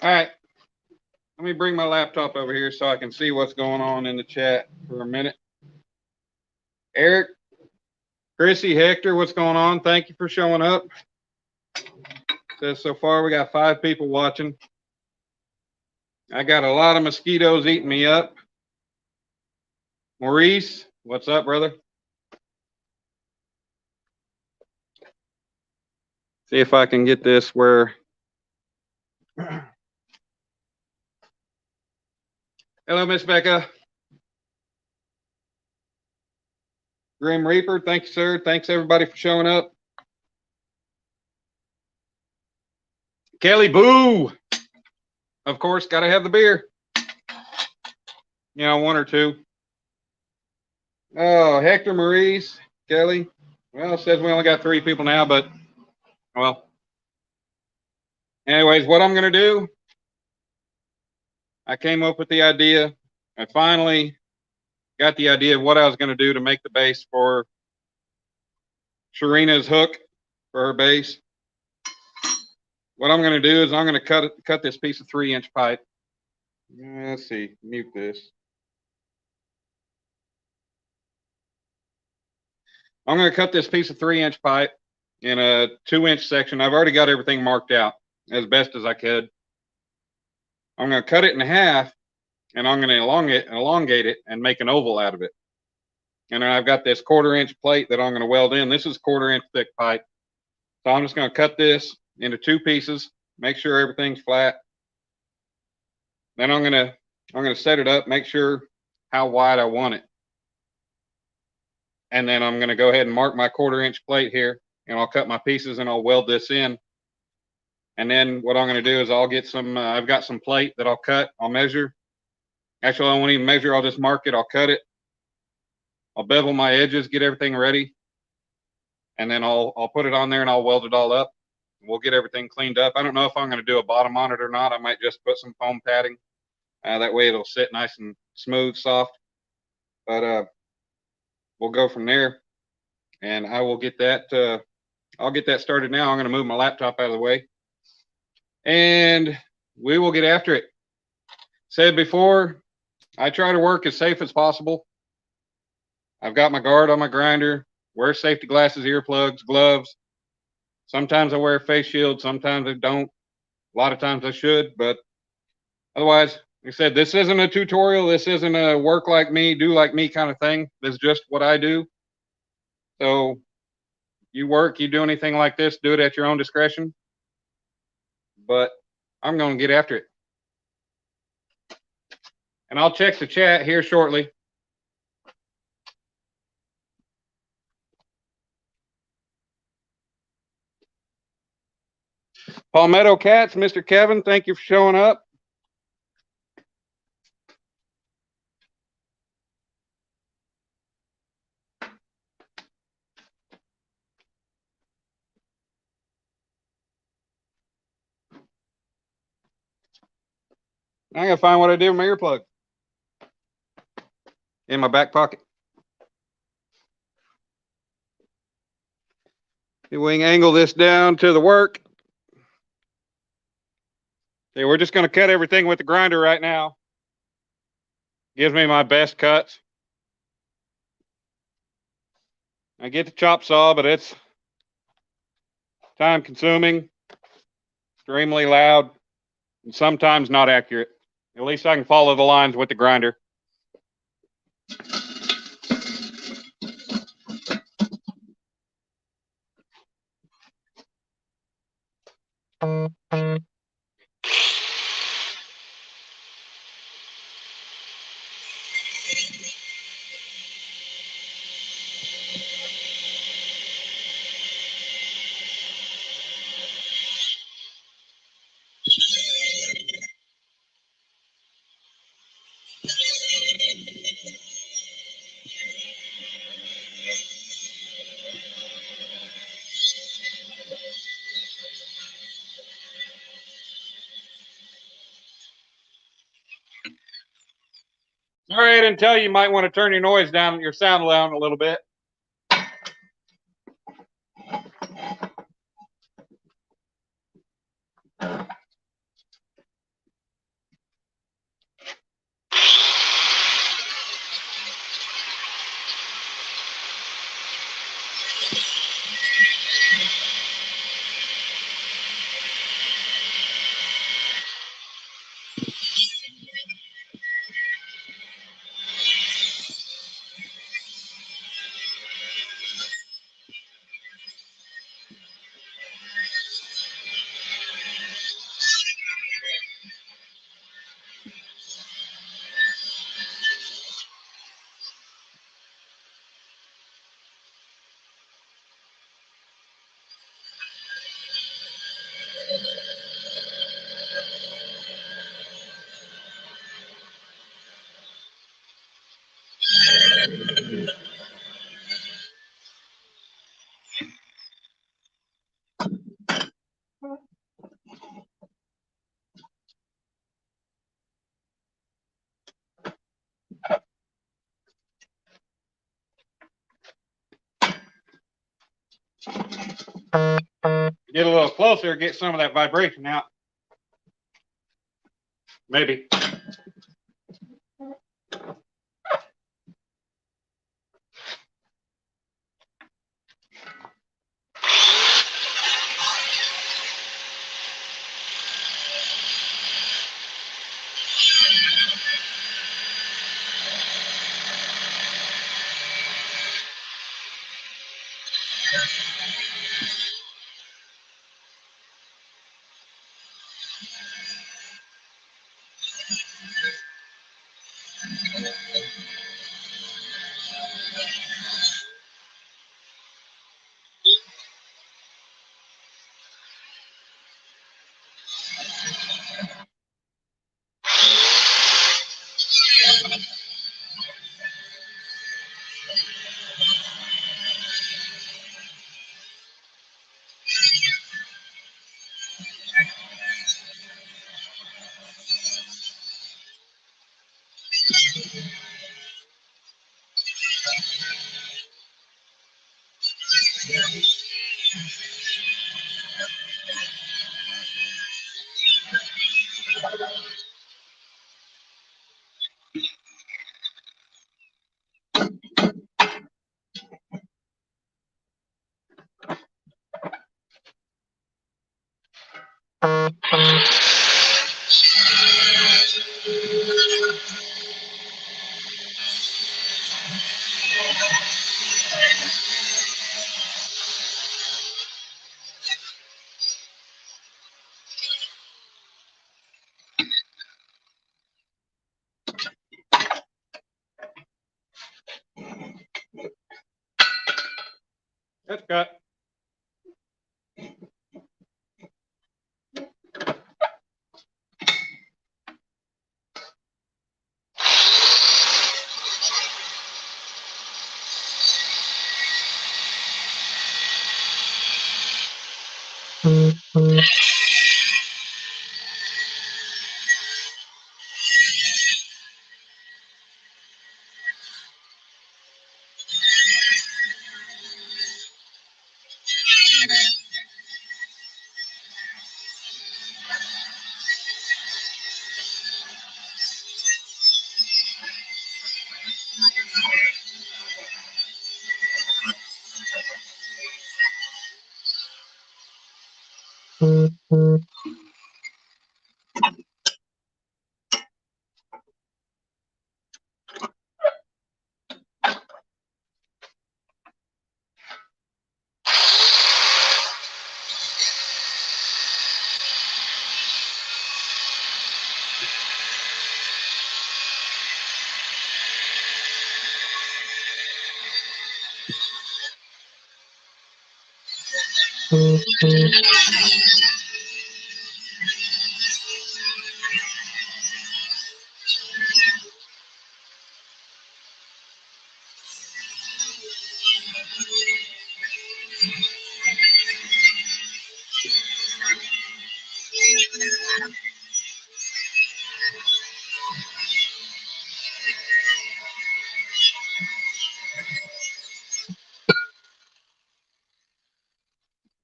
All right. Let me bring my laptop over here so I can see what's going on in the chat for a minute. Eric, Chrissy, Hector, what's going on? Thank you for showing up. Says so far we got 5 people watching. I got a lot of mosquitoes eating me up. Maurice, what's up, brother? See if I can get this where. Hello, Miss Becca. Grim Reaper, thank you, sir. Thanks, everybody, for showing up. Kelly Boo. Of course, got to have the beer. You know, 1 or 2. Oh, Hector, Maurice, Kelly. Well, it says we only got 3 people now, but, well. Anyways, what I'm going to do, I came up with the idea. I finally got the idea of what I was going to do to make the base for Shireena's hook for her base. What I'm going to do is I'm going to cut this piece of 3-inch pipe. Let's see, mute this. I'm going to cut this piece of 3-inch pipe in a 2-inch section. I've already got everything marked out as best as I could. I'm going to cut it in half, and I'm going to elongate it and make an oval out of it. And then I've got this 1/4-inch plate that I'm going to weld in. This is 1/4-inch thick pipe. So I'm just going to cut this into 2 pieces, make sure everything's flat. Then I'm going to set it up, make sure how wide I want it. And then I'm going to go ahead and mark my 1/4-inch plate here, and I'll cut my pieces and I'll weld this in. And then what I'm going to do is I'll get some, I've got some plate that I'll cut, I'll measure. Actually, I won't even measure, I'll just mark it, I'll cut it. I'll bevel my edges, get everything ready. And then I'll put it on there and I'll weld it all up. We'll get everything cleaned up. I don't know if I'm going to do a bottom on it or not. I might just put some foam padding. That way it'll sit nice and smooth, soft. But we'll go from there. And I will get that, I'll get that started now. I'm going to move my laptop out of the way. And we will get after it. Said before, I try to work as safe as possible. I've got my guard on my grinder, wear safety glasses, earplugs, gloves. Sometimes I wear a face shield, sometimes I don't. A lot of times I should, but otherwise, like I said, this isn't a tutorial. This isn't a work like me, do like me kind of thing. This is just what I do. So you work, you do anything like this, do it at your own discretion. But I'm going to get after it. And I'll check the chat here shortly. Palmetto Cats, Mr. Kevin, thank you for showing up. I gotta find what I did with my earplug. In my back pocket. We can angle this down to the work. See, we're just gonna cut everything with the grinder right now. Gives me my best cuts. I get the chop saw, but it's time consuming, extremely loud, and sometimes not accurate. At least I can follow the lines with the grinder. ahead and tell you might want to turn your noise down, your sound down a little bit. Get a little closer, get some of that vibration out. Maybe. That's cut.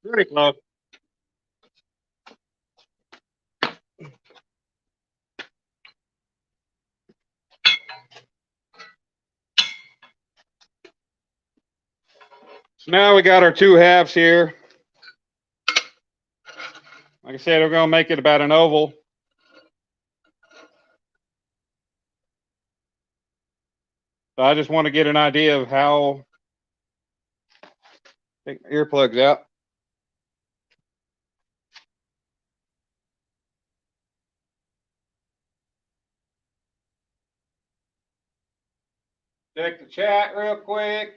Pretty close. So now we got our two halves here. Like I said, we're going to make it about an oval. So I just want to get an idea of how. Take my earplugs out. Check the chat real quick.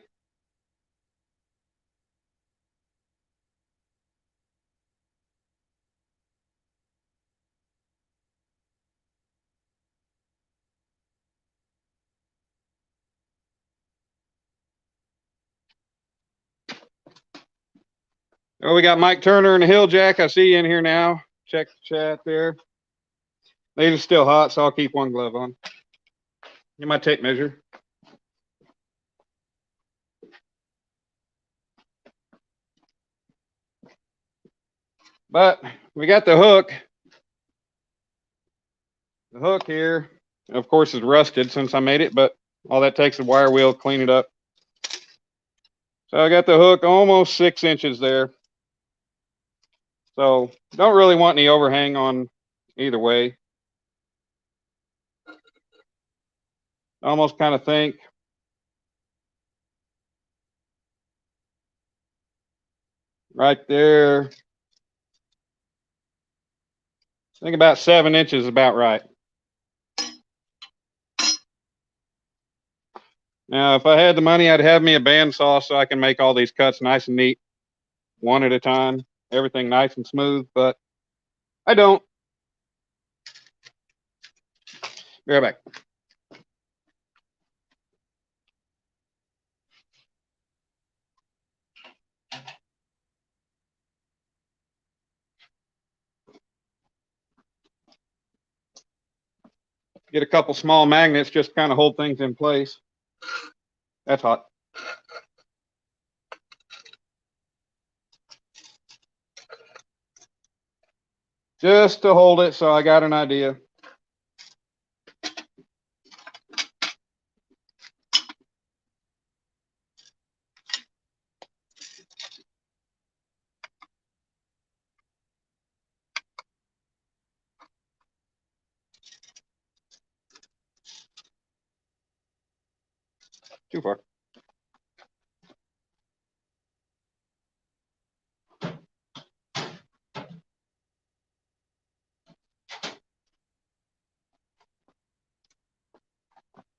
Oh, we got Mike Turner and the Hill Jack. I see you in here now. Check the chat there. These are still hot, so I'll keep one glove on. Get my tape measure. But we got the hook. The hook here, of course, is rusted since I made it, but all that takes is a wire wheel, clean it up. So I got the hook almost 6 inches there. So don't really want any overhang on either way. Almost kind of think right there. I think about 7 inches is about right. Now, if I had the money, I'd have me a bandsaw so I can make all these cuts nice and neat, one at a time, everything nice and smooth, but I don't. Be right back. Get a couple small magnets, just kind of hold things in place. That's hot. Just to hold it so I got an idea. Too far.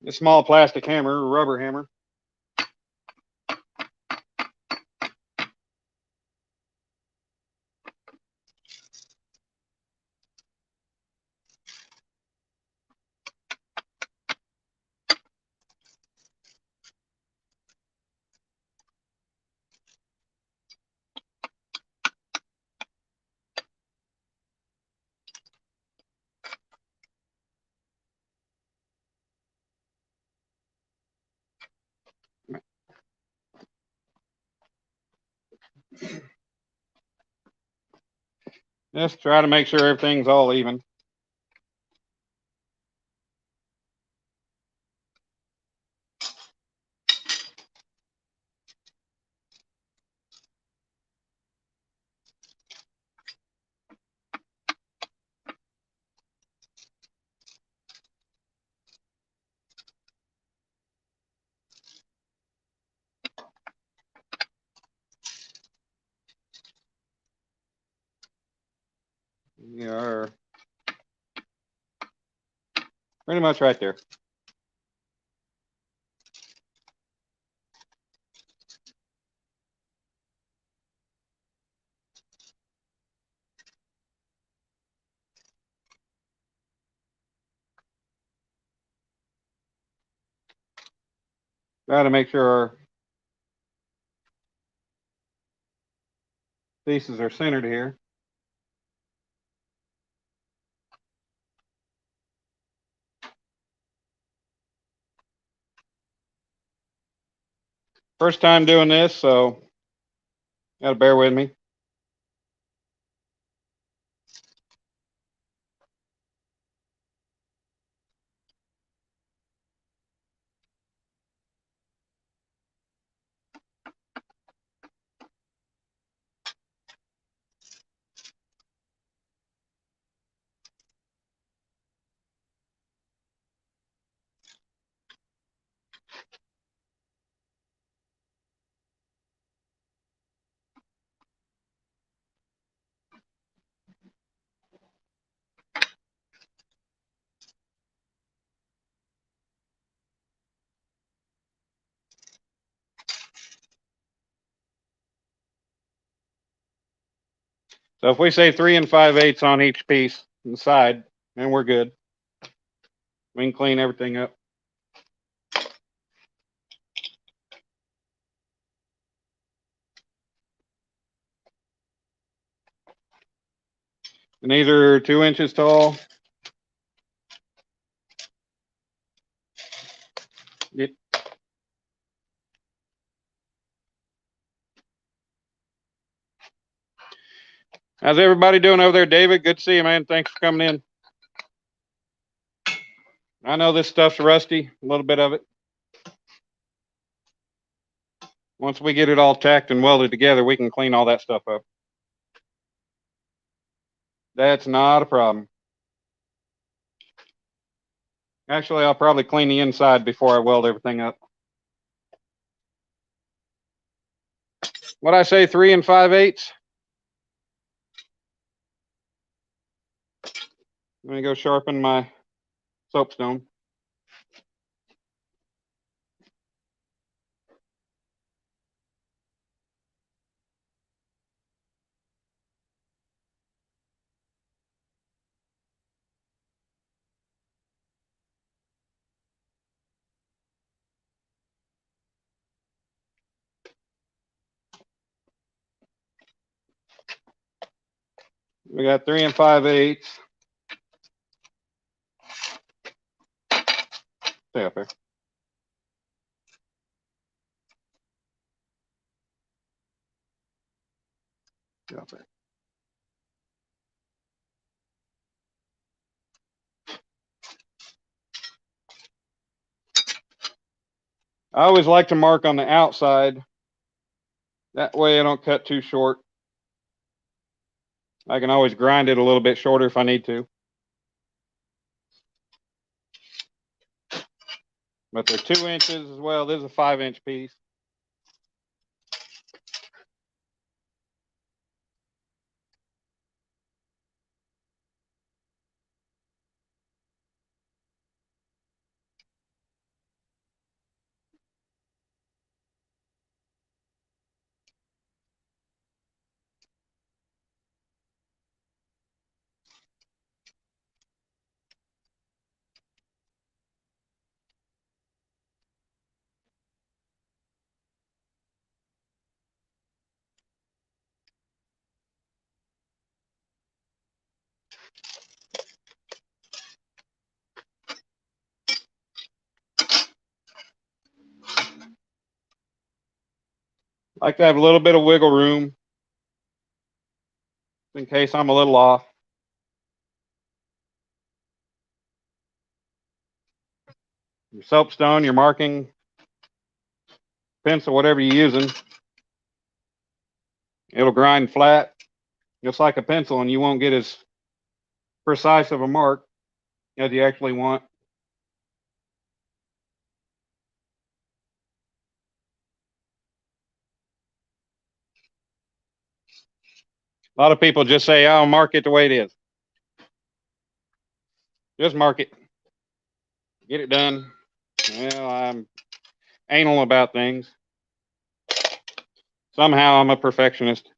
A small plastic hammer, rubber hammer. Just try to make sure everything's all even. You are pretty much right there. Try to make sure our pieces are centered here. First time doing this, so gotta bear with me. So if we say 3 5/8 on each piece inside, then we're good. We can clean everything up. And these are 2 inches tall. Get How's everybody doing over there, David? Good to see you, man. Thanks for coming in. I know this stuff's rusty, a little bit of it. Once we get it all tacked and welded together, we can clean all that stuff up. That's not a problem. Actually, I'll probably clean the inside before I weld everything up. What'd I say, 3 5/8? Let me go sharpen my soapstone. We got 3 5/8. Stay up there. Stay up there. I always like to mark on the outside. That way I don't cut too short. I can always grind it a little bit shorter if I need to. But they're 2 inches as well. This is a 5-inch piece. Like to have a little bit of wiggle room in case I'm a little off. Your soapstone, your marking pencil, whatever you're using, it'll grind flat just like a pencil, and you won't get as precise of a mark as you actually want. A lot of people just say, "I'll mark it the way it is." Just mark it. Get it done. Well, I'm anal about things. Somehow I'm a perfectionist.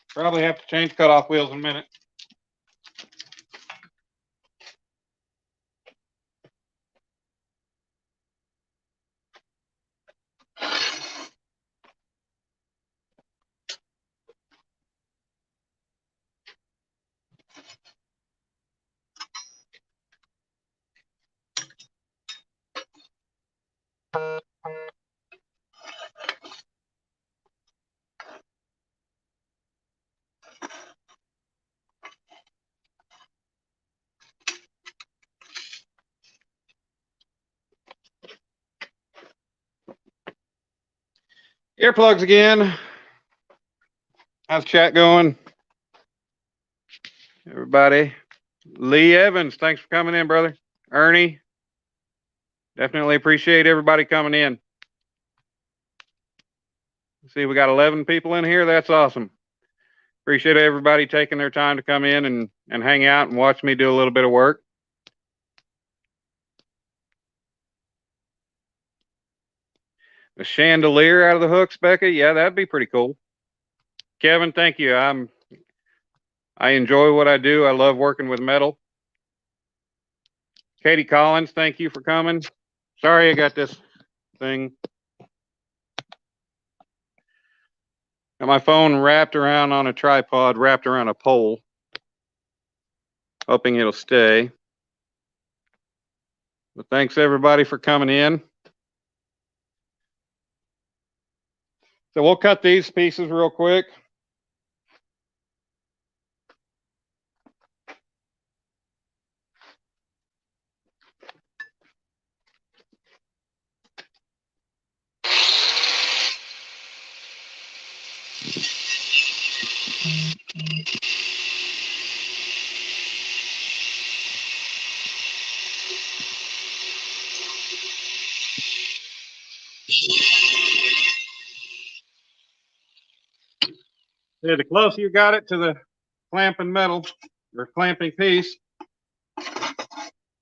Probably have to change cutoff wheels in a minute. Earplugs again. How's chat going? Everybody. Lee Evans, thanks for coming in, brother. Ernie, definitely appreciate everybody coming in. See, we got 11 people in here. That's awesome. Appreciate everybody taking their time to come in and hang out and watch me do a little bit of work. A chandelier out of the hooks, Becca? Yeah, that'd be pretty cool. Kevin, thank you. I enjoy what I do. I love working with metal. Katie Collins, thank you for coming. Sorry I got this thing. Got my phone wrapped around on a tripod, wrapped around a pole, hoping it'll stay. But thanks everybody for coming in. So we'll cut these pieces real quick. Yeah, the closer you got it to the clamping metal or clamping piece,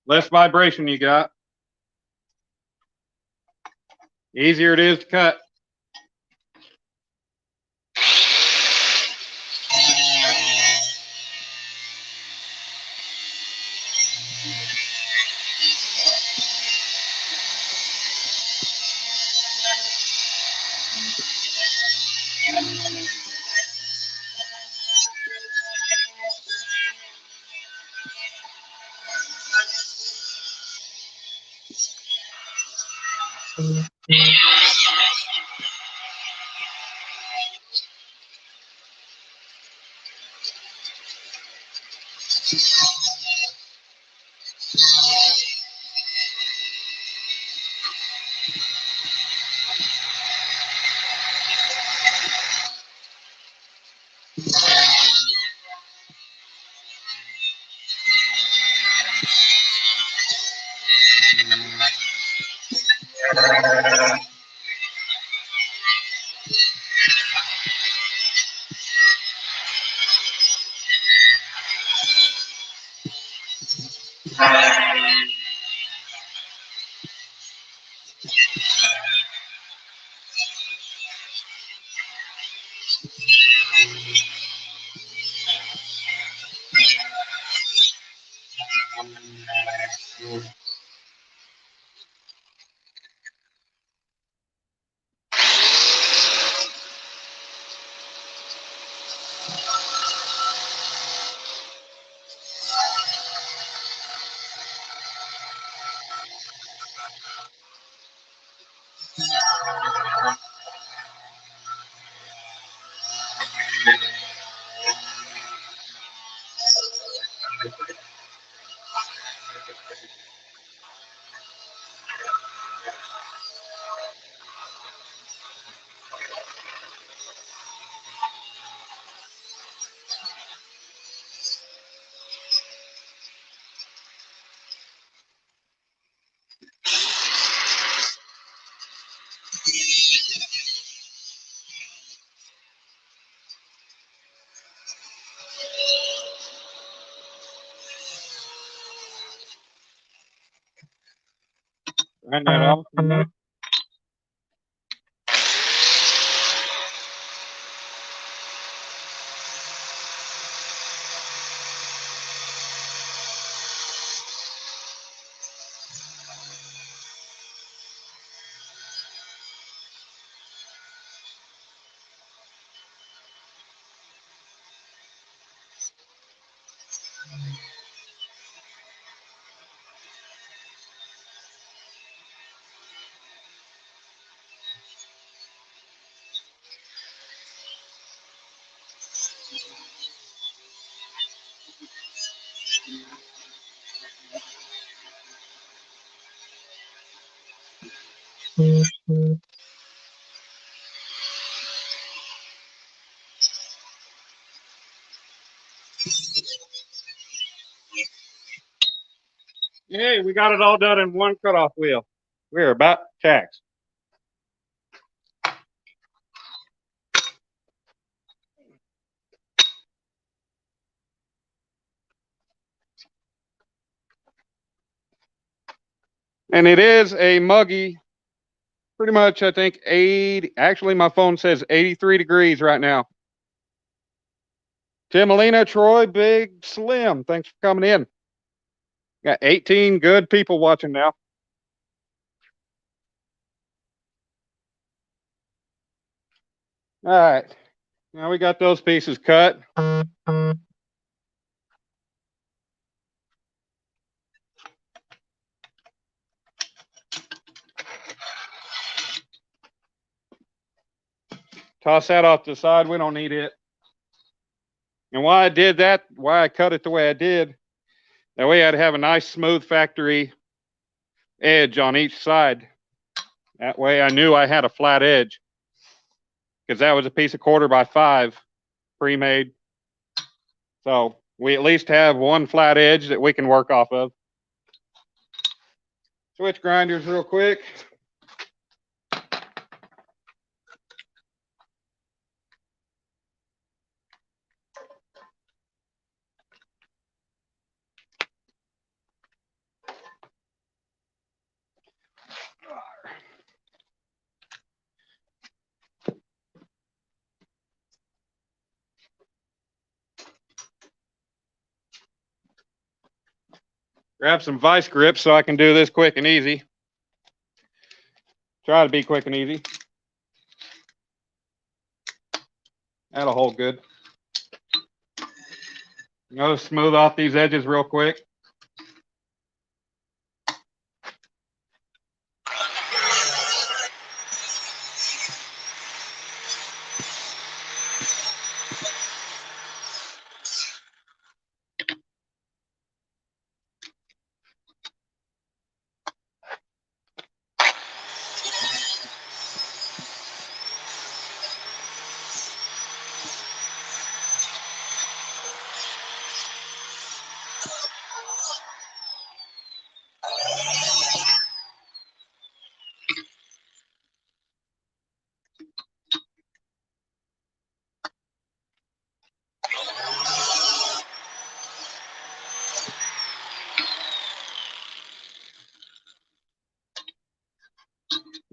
less vibration you got. The easier it is to cut. Turn that off. Hey, we got it all done in one cutoff wheel. We're about taxed. And it is a muggy, pretty much, I think 80, actually my phone says 83 degrees right now. Timelina, Troy, Big Slim, thanks for coming in. Got 18 good people watching now. All right, now we got those pieces cut. Toss that off to the side, we don't need it. And why I did that, why I cut it the way I did, that way I'd have a nice smooth factory edge on each side. That way I knew I had a flat edge, because that was a piece of 1/4x5 pre-made. So we at least have one flat edge that we can work off of. Switch grinders real quick. Grab some vice grips so I can do this quick and easy. Try to be quick and easy. That'll hold good. I'll smooth off these edges real quick.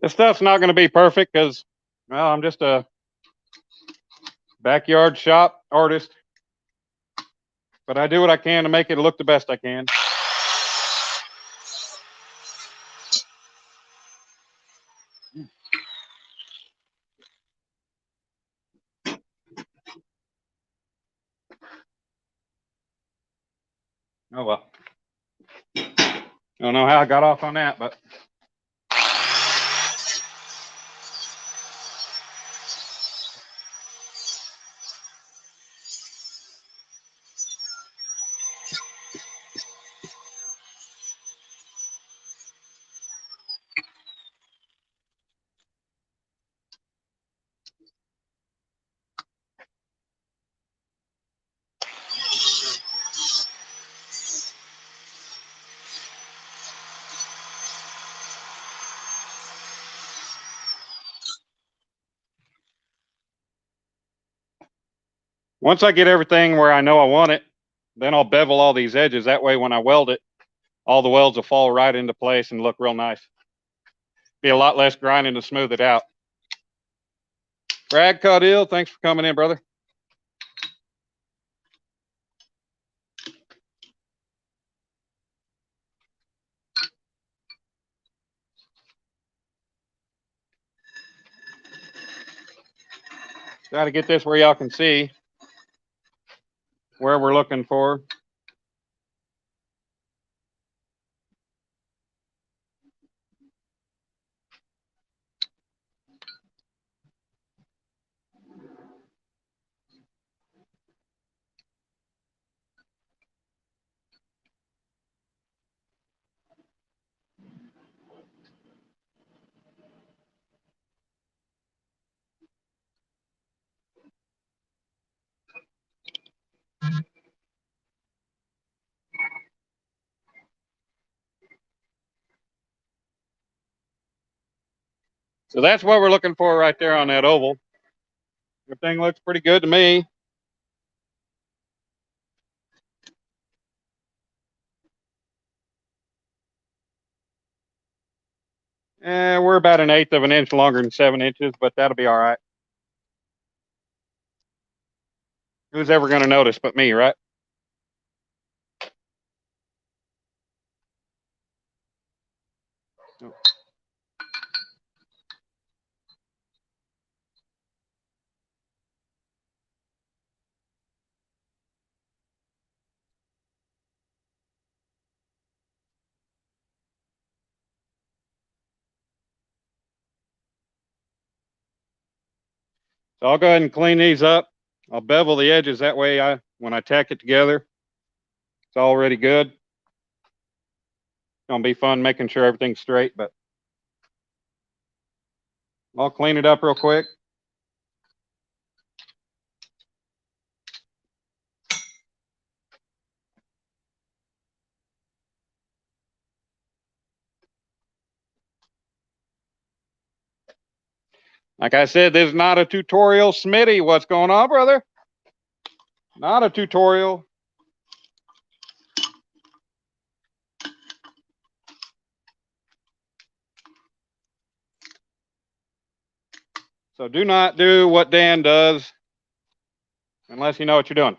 This stuff's not going to be perfect because, well, I'm just a backyard shop artist. But I do what I can to make it look the best I can. Oh well. Don't know how I got off on that, but once I get everything where I know I want it, then I'll bevel all these edges. That way when I weld it, all the welds will fall right into place and look real nice. Be a lot less grinding to smooth it out. Brad Caudill, thanks for coming in, brother. Try to get this where y'all can see where we're looking for. So that's what we're looking for right there on that oval. Everything looks pretty good to me. We're about 1/8 of an inch longer than 7 inches, but that'll be all right. Who's ever going to notice but me, right? So I'll go ahead and clean these up. I'll bevel the edges, that way when I tack it together, it's already good. It's gonna be fun making sure everything's straight, but I'll clean it up real quick. Like I said, this is not a tutorial. Smitty, what's going on, brother? Not a tutorial. So do not do what Dan does unless you know what you're doing.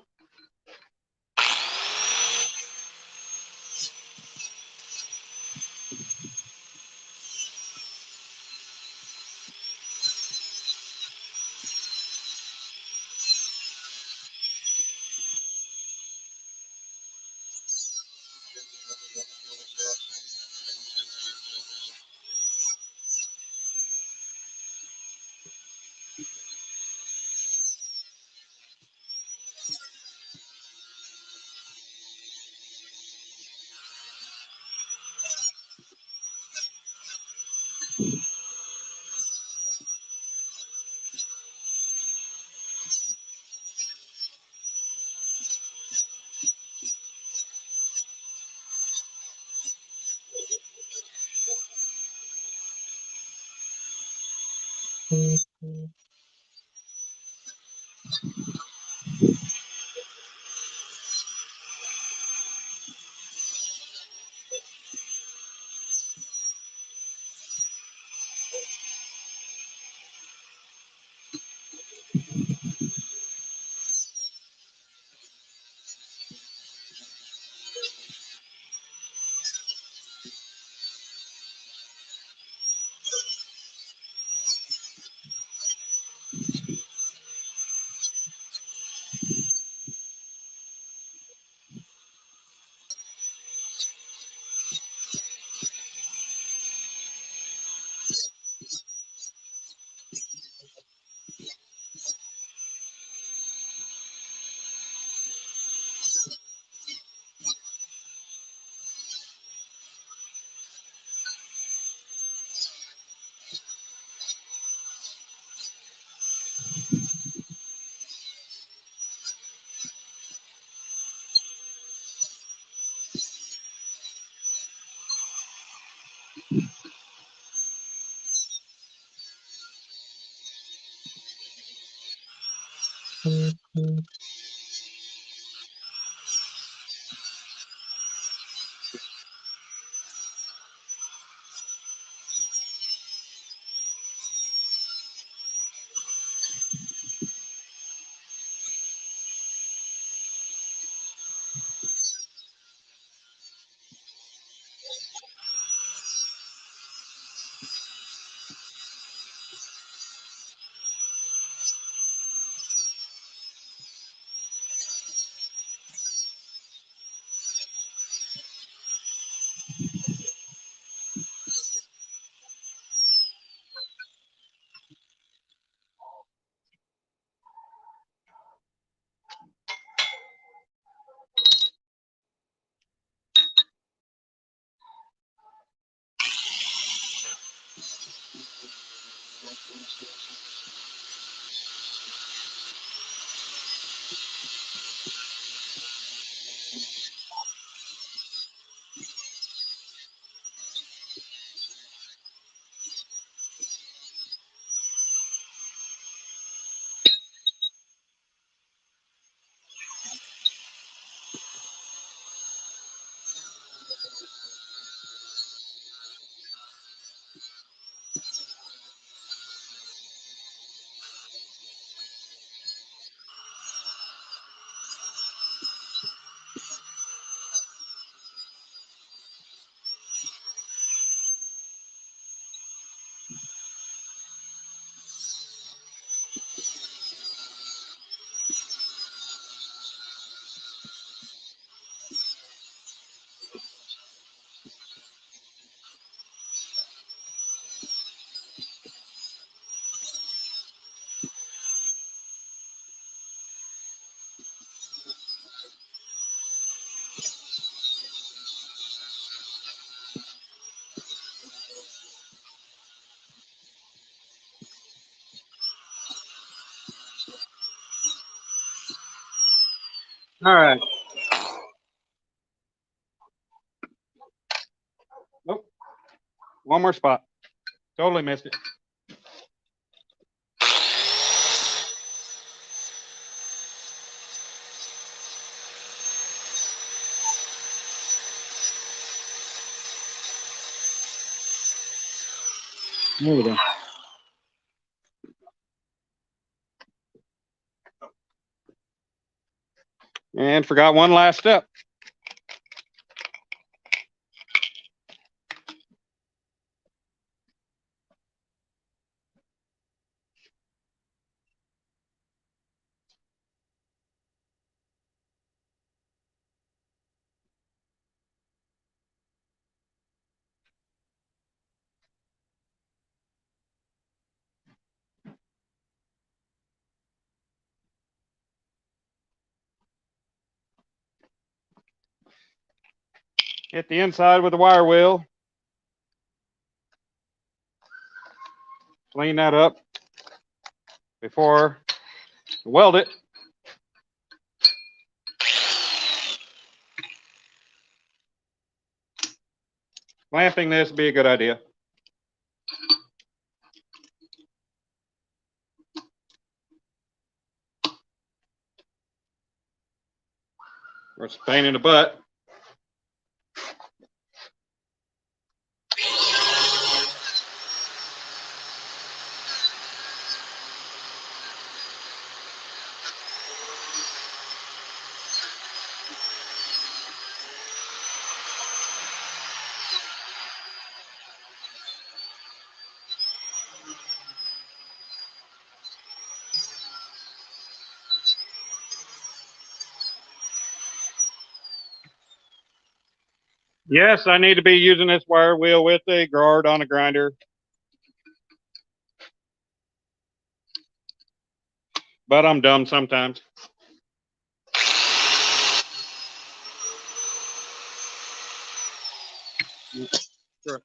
All right. Nope. One more spot. Totally missed it. There we go. And forgot one last step. Hit the inside with the wire wheel. Clean that up before you weld it. Clamping this would be a good idea. It's a pain in the butt. Yes, I need to be using this wire wheel with a guard on a grinder. But I'm dumb sometimes. Sure.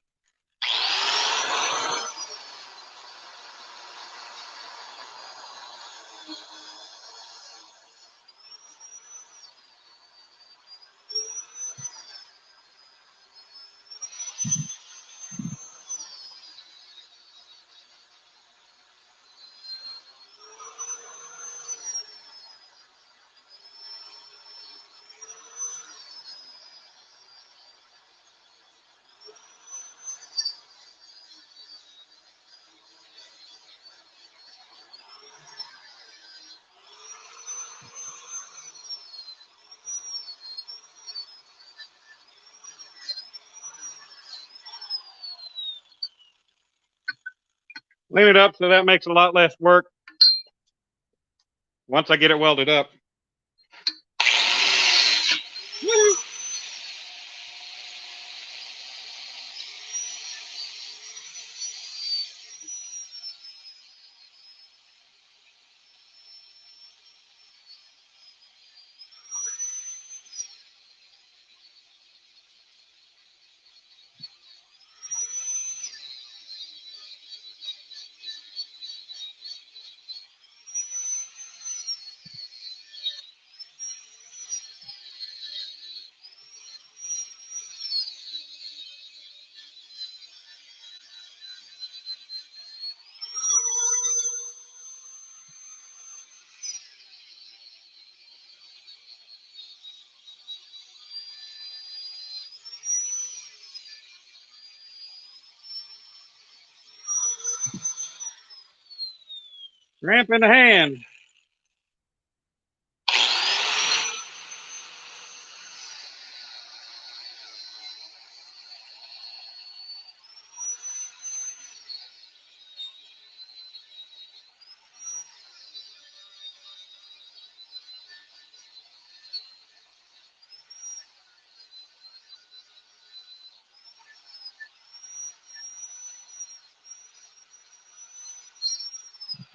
Clean it up so that makes a lot less work once I get it welded up. Ramp in the hand.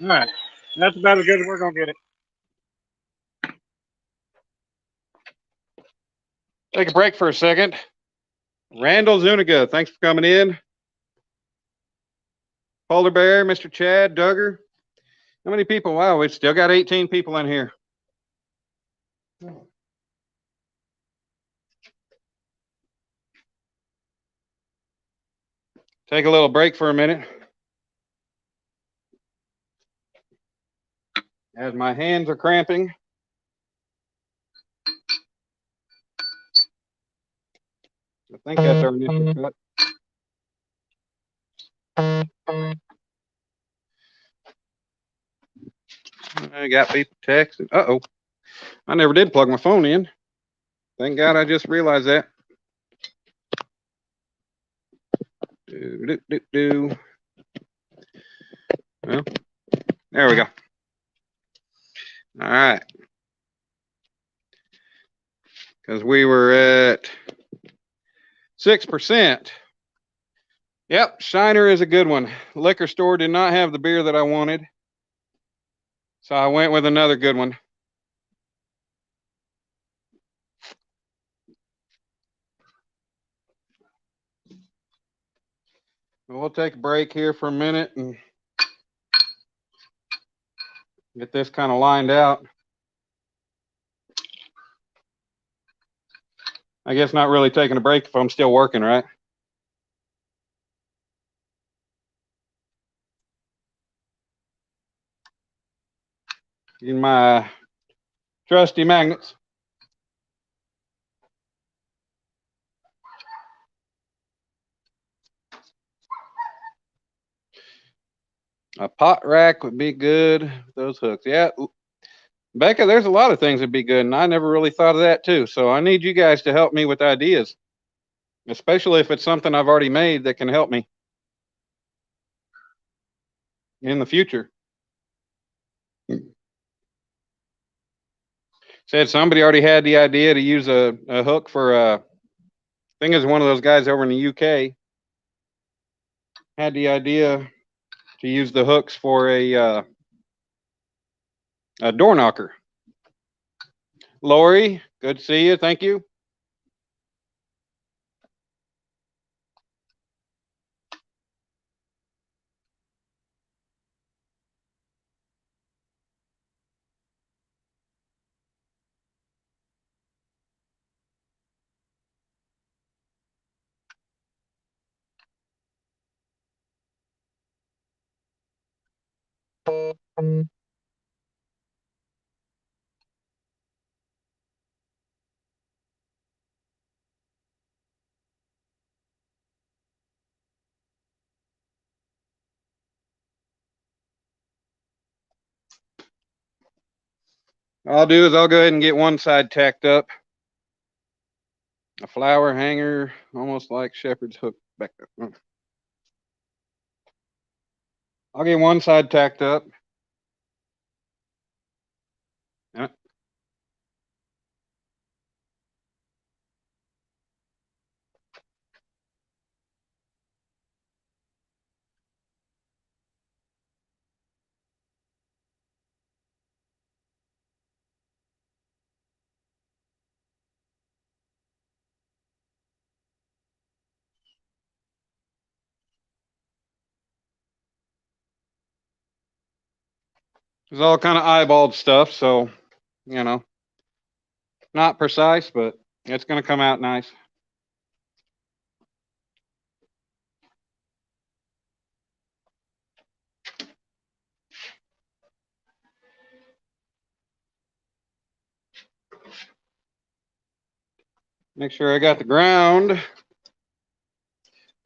All right, that's about as good as we're gonna get it. Take a break for a second. Randall Zuniga, thanks for coming in. Polar Bear, Mr. Chad, Duggar. How many people? Wow, we've still got 18 people in here. take a little break for a minute. As my hands are cramping. I think that's our initial cut. I got people texting. Uh-oh. I never did plug my phone in. Thank God I just realized that. Well, there we go. All right. Because we were at 6%. Yep, Shiner is a good one. Liquor store did not have the beer that I wanted, so I went with another good one. We'll take a break here for a minute and get this kind of lined out. I guess not really taking a break if I'm still working, right? Using my trusty magnets. A pot rack would be good with those hooks. Yeah, Becca, there's a lot of things that'd be good, and I never really thought of that too. So I need you guys to help me with ideas, especially if it's something I've already made that can help me in the future. Said somebody already had the idea to use a hook for I think it's one of those guys over in the UK had the idea to use the hooks for a door knocker. Lori, good to see you. Thank you. All I'll do is I'll go ahead and get one side tacked up. A flower hanger, almost like shepherd's hook back up. I'll get one side tacked up. Yeah. It's all kind of eyeballed stuff, so you know, not precise, but it's going to come out nice. Make sure I got the ground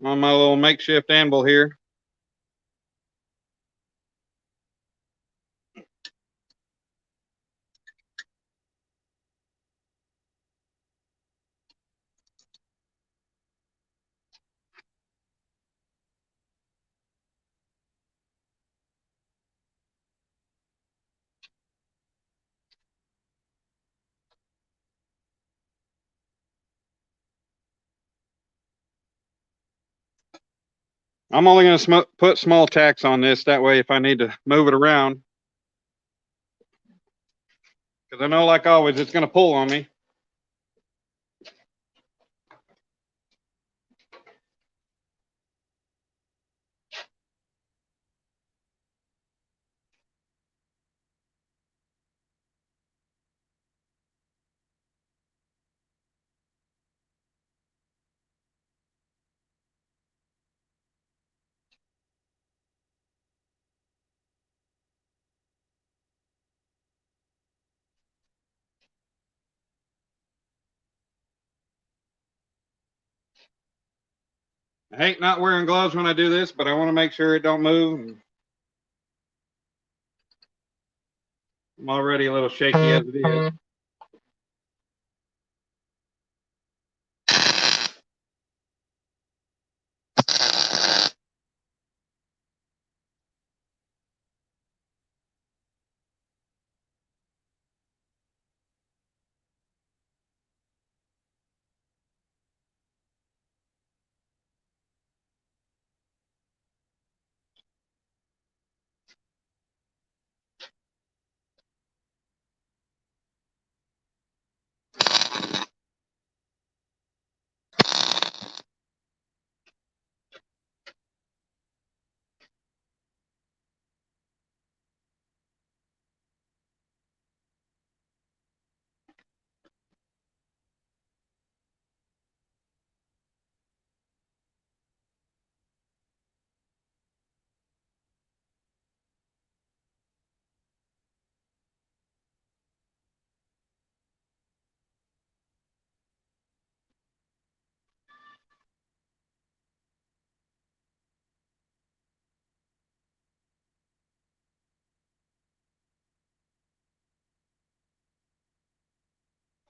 on my little makeshift anvil here. I'm only going to put small tacks on this. That way, if I need to move it around, because I know, like always, it's going to pull on me. I hate not wearing gloves when I do this, but I want to make sure it don't move. I'm already a little shaky as it is.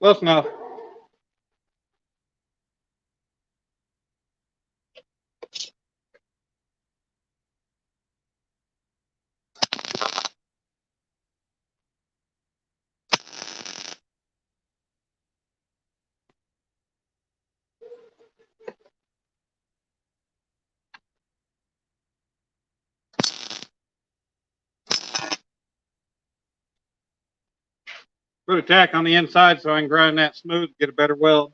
Close enough. Put a tack on the inside so I can grind that smooth, get a better weld.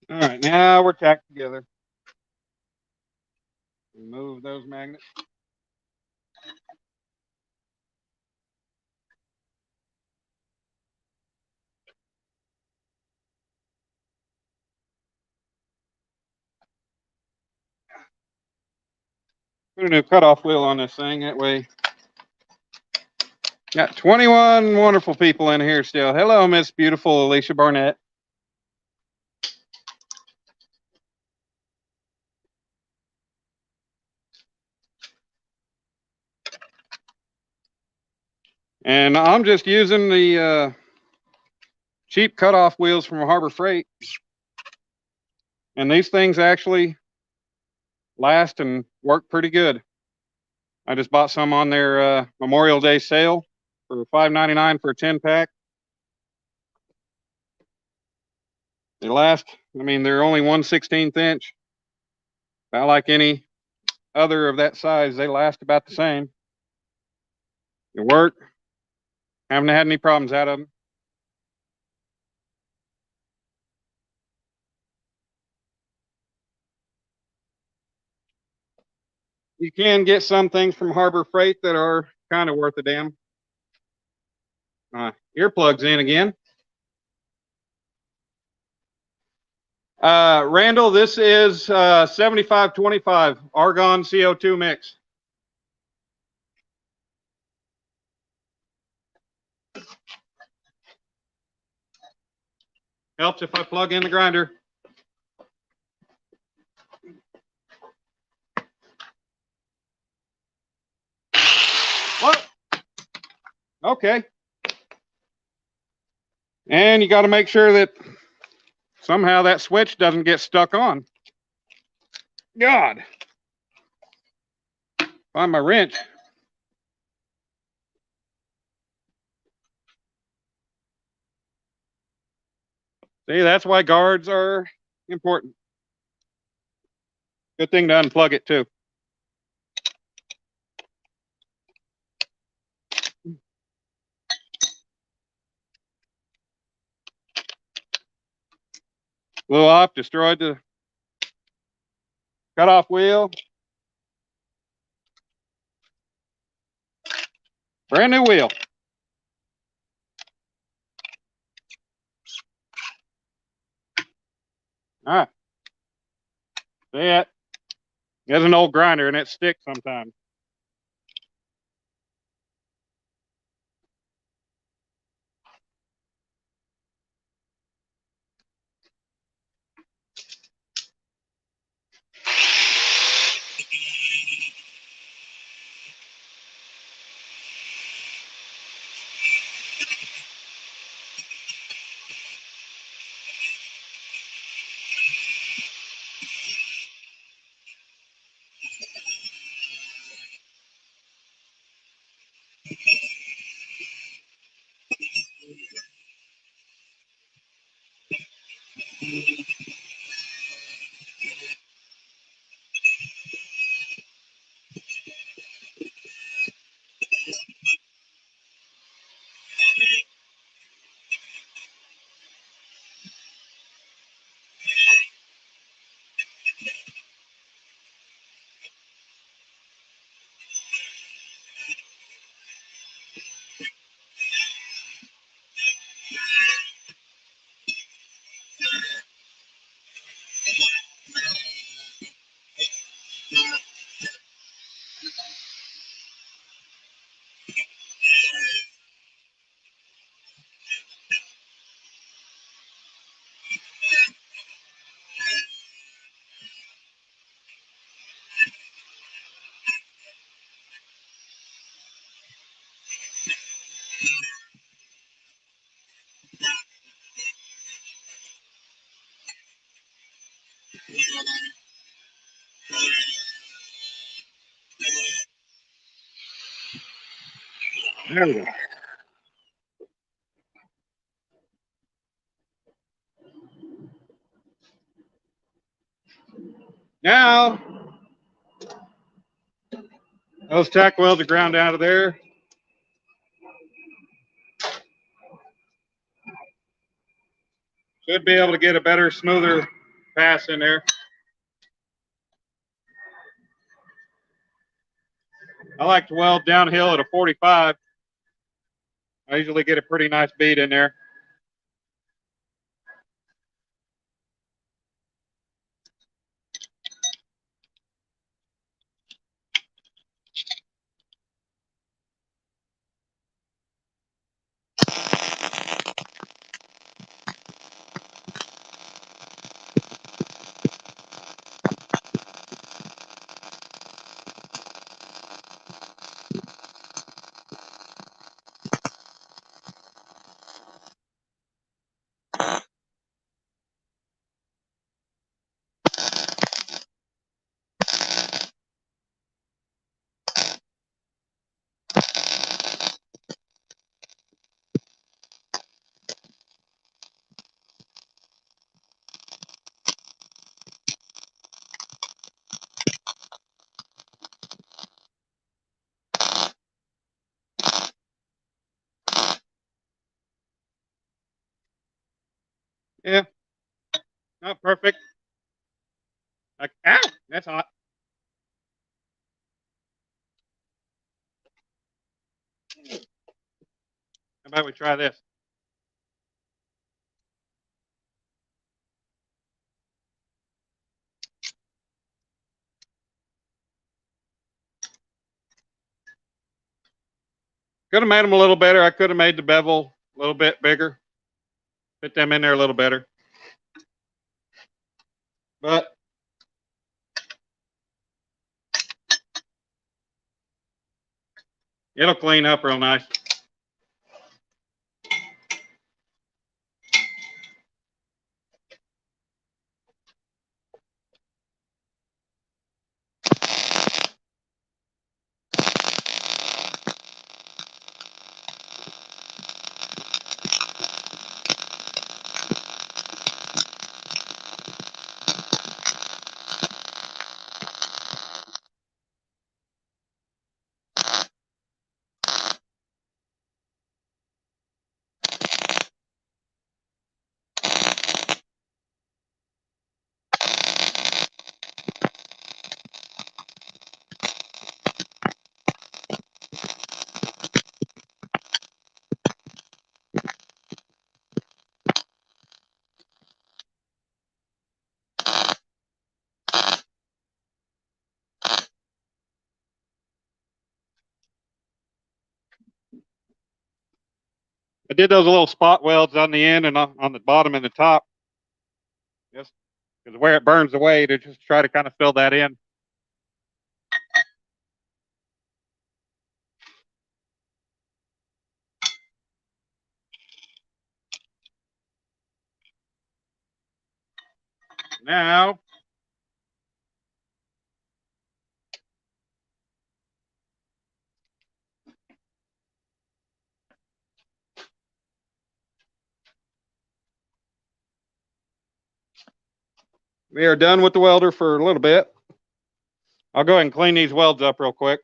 All right, now we're tacked together. Remove those magnets. Put a new cutoff wheel on this thing. That way, got 21 wonderful people in here still. Hello, Miss Beautiful Alicia Barnett. And I'm just using the cheap cutoff wheels from Harbor Freight. And these things actually last and work pretty good. I just bought some on their Memorial Day sale for $5.99 for a 10-pack. They last, I mean, they're only 1/16 inch. Not like any other of that size. They last about the same. They work. Haven't had any problems out of them. You can get some things from Harbor Freight that are kind of worth a damn. Earplugs in again. Randall, this is 75-25 argon CO2 mix. Helps if I plug in the grinder. What? Okay. And you got to make sure that somehow that switch doesn't get stuck on. God. Find my wrench. See, that's why guards are important. Good thing to unplug it too. Blew off, destroyed the cutoff wheel. Brand new wheel. All right. See it? There's an old grinder and it sticks sometimes. There we go. Now, those tack welds are ground out of there. Should be able to get a better, smoother pass in there. I like to weld downhill at a 45. I usually get a pretty nice bead in there. Yeah, not perfect. Like, ow, that's hot. How about we try this? Could have made them a little better. I could have made the bevel a little bit bigger. Fit them in there a little better. But it'll clean up real nice. I did those little spot welds on the end and on the bottom and the top, just because where it burns away, to just try to kind of fill that in. Now, we are done with the welder for a little bit. I'll go ahead and clean these welds up real quick.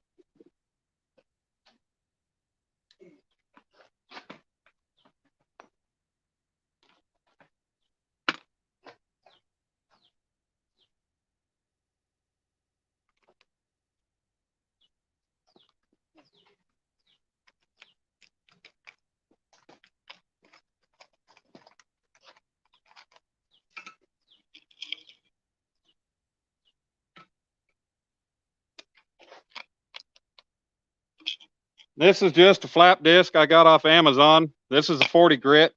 This is just a flap disc I got off Amazon. This is a 40 grit.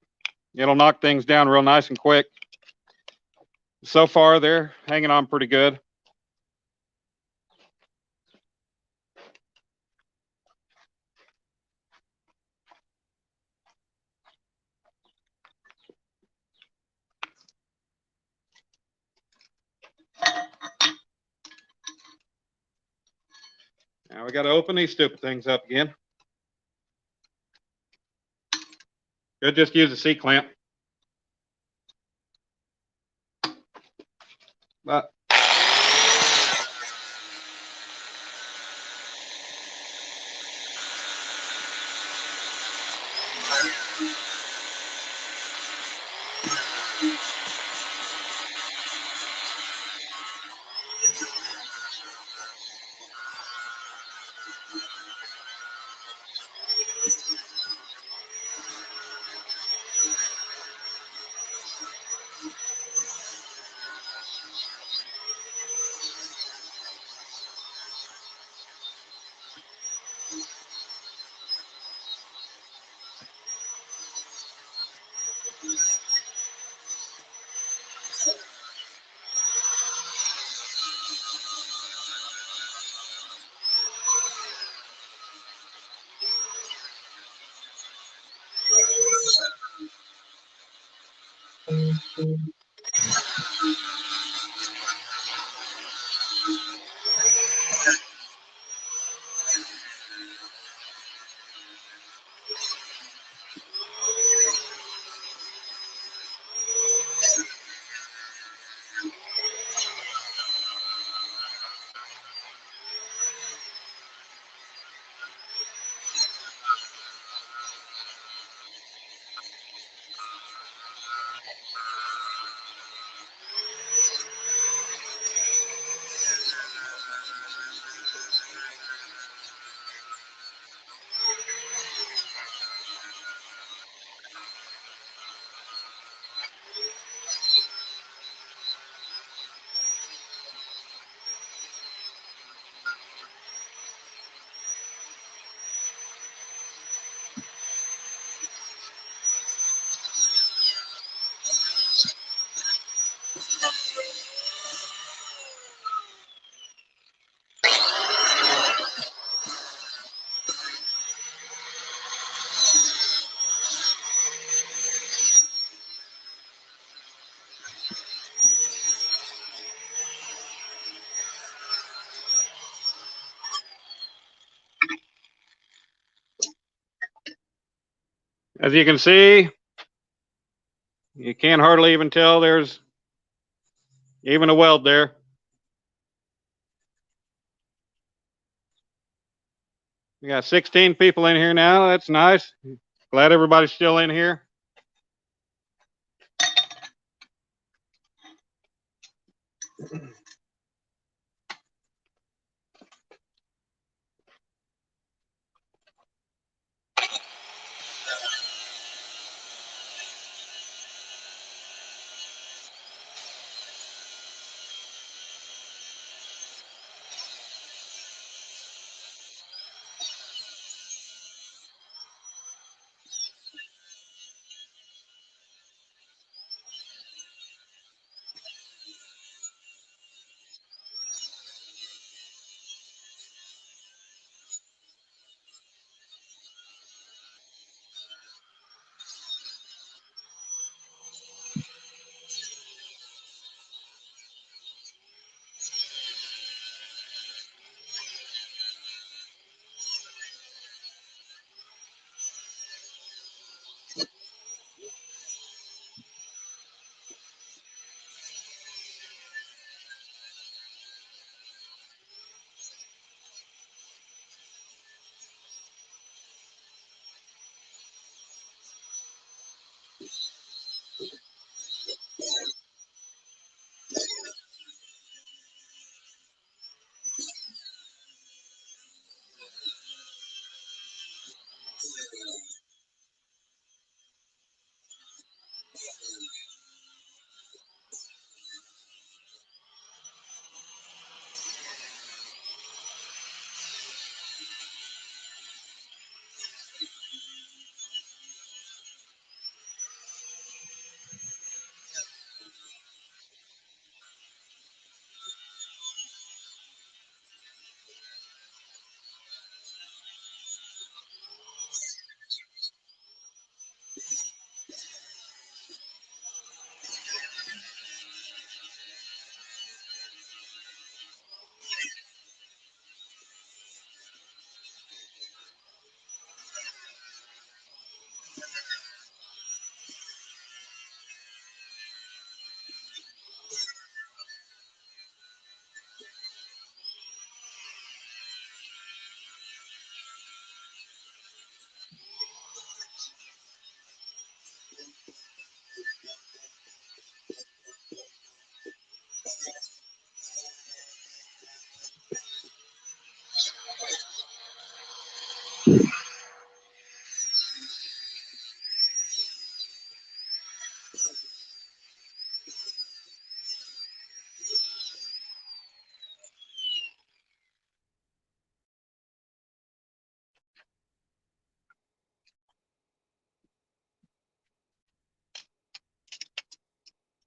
It'll knock things down real nice and quick. So far, they're hanging on pretty good. Now we got to open these stupid things up again. Could just use a C-clamp. But as you can see, you can't hardly even tell there's even a weld there. We got 16 people in here now. That's nice. Glad everybody's still in here.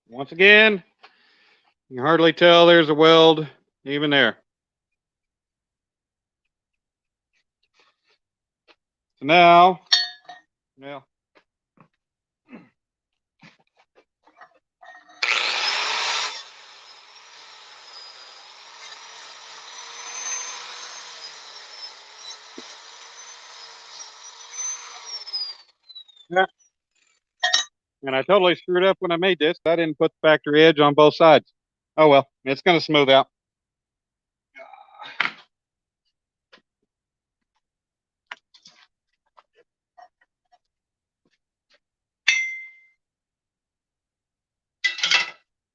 Once again, you can hardly tell there's a weld even there. So now, yeah. And I totally screwed up when I made this. I didn't put the factory edge on both sides. Oh well, it's going to smooth out.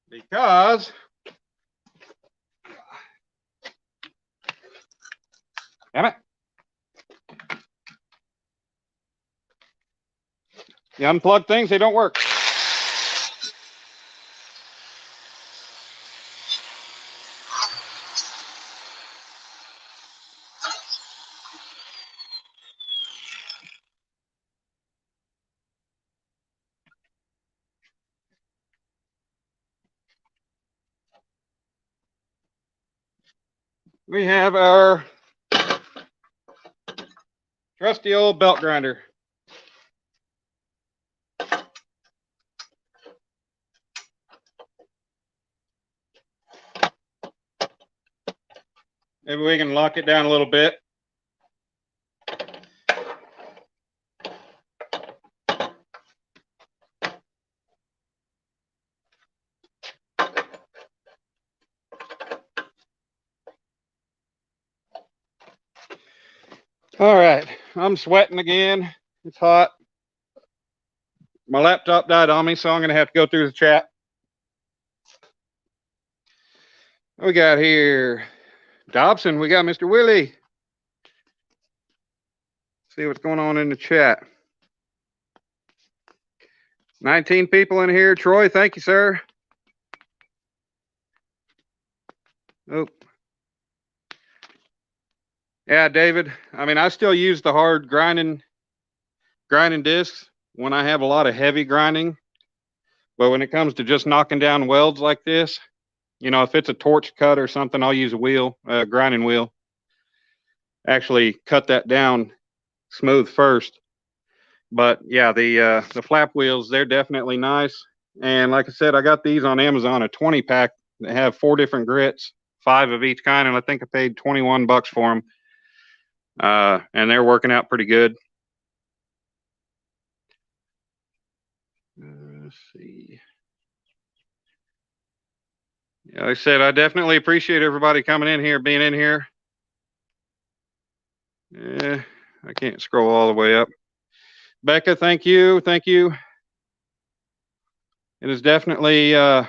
Because, damn it, you unplug things, they don't work. We have our trusty old belt grinder. Maybe we can lock it down a little bit. All right, I'm sweating again. It's hot. My laptop died on me, so I'm going to have to go through the chat. What we got here? Dobson, we got Mr. Willie. See what's going on in the chat. 19 people in here. Troy, thank you, sir. Oh. Yeah, David. I mean, I still use the hard grinding discs when I have a lot of heavy grinding. But when it comes to just knocking down welds like this, you know, if it's a torch cut or something, I'll use a wheel, grinding wheel. Actually cut that down smooth first. But yeah, the flap wheels, they're definitely nice. And like I said, I got these on Amazon, a 20 pack that have 4 different grits, 5 of each kind, and I think I paid $21 for them. And they're working out pretty good. Let's see. Yeah, like I said, I definitely appreciate everybody coming in here, being in here. Yeah, I can't scroll all the way up. Becca, thank you. Thank you. It is definitely, yeah,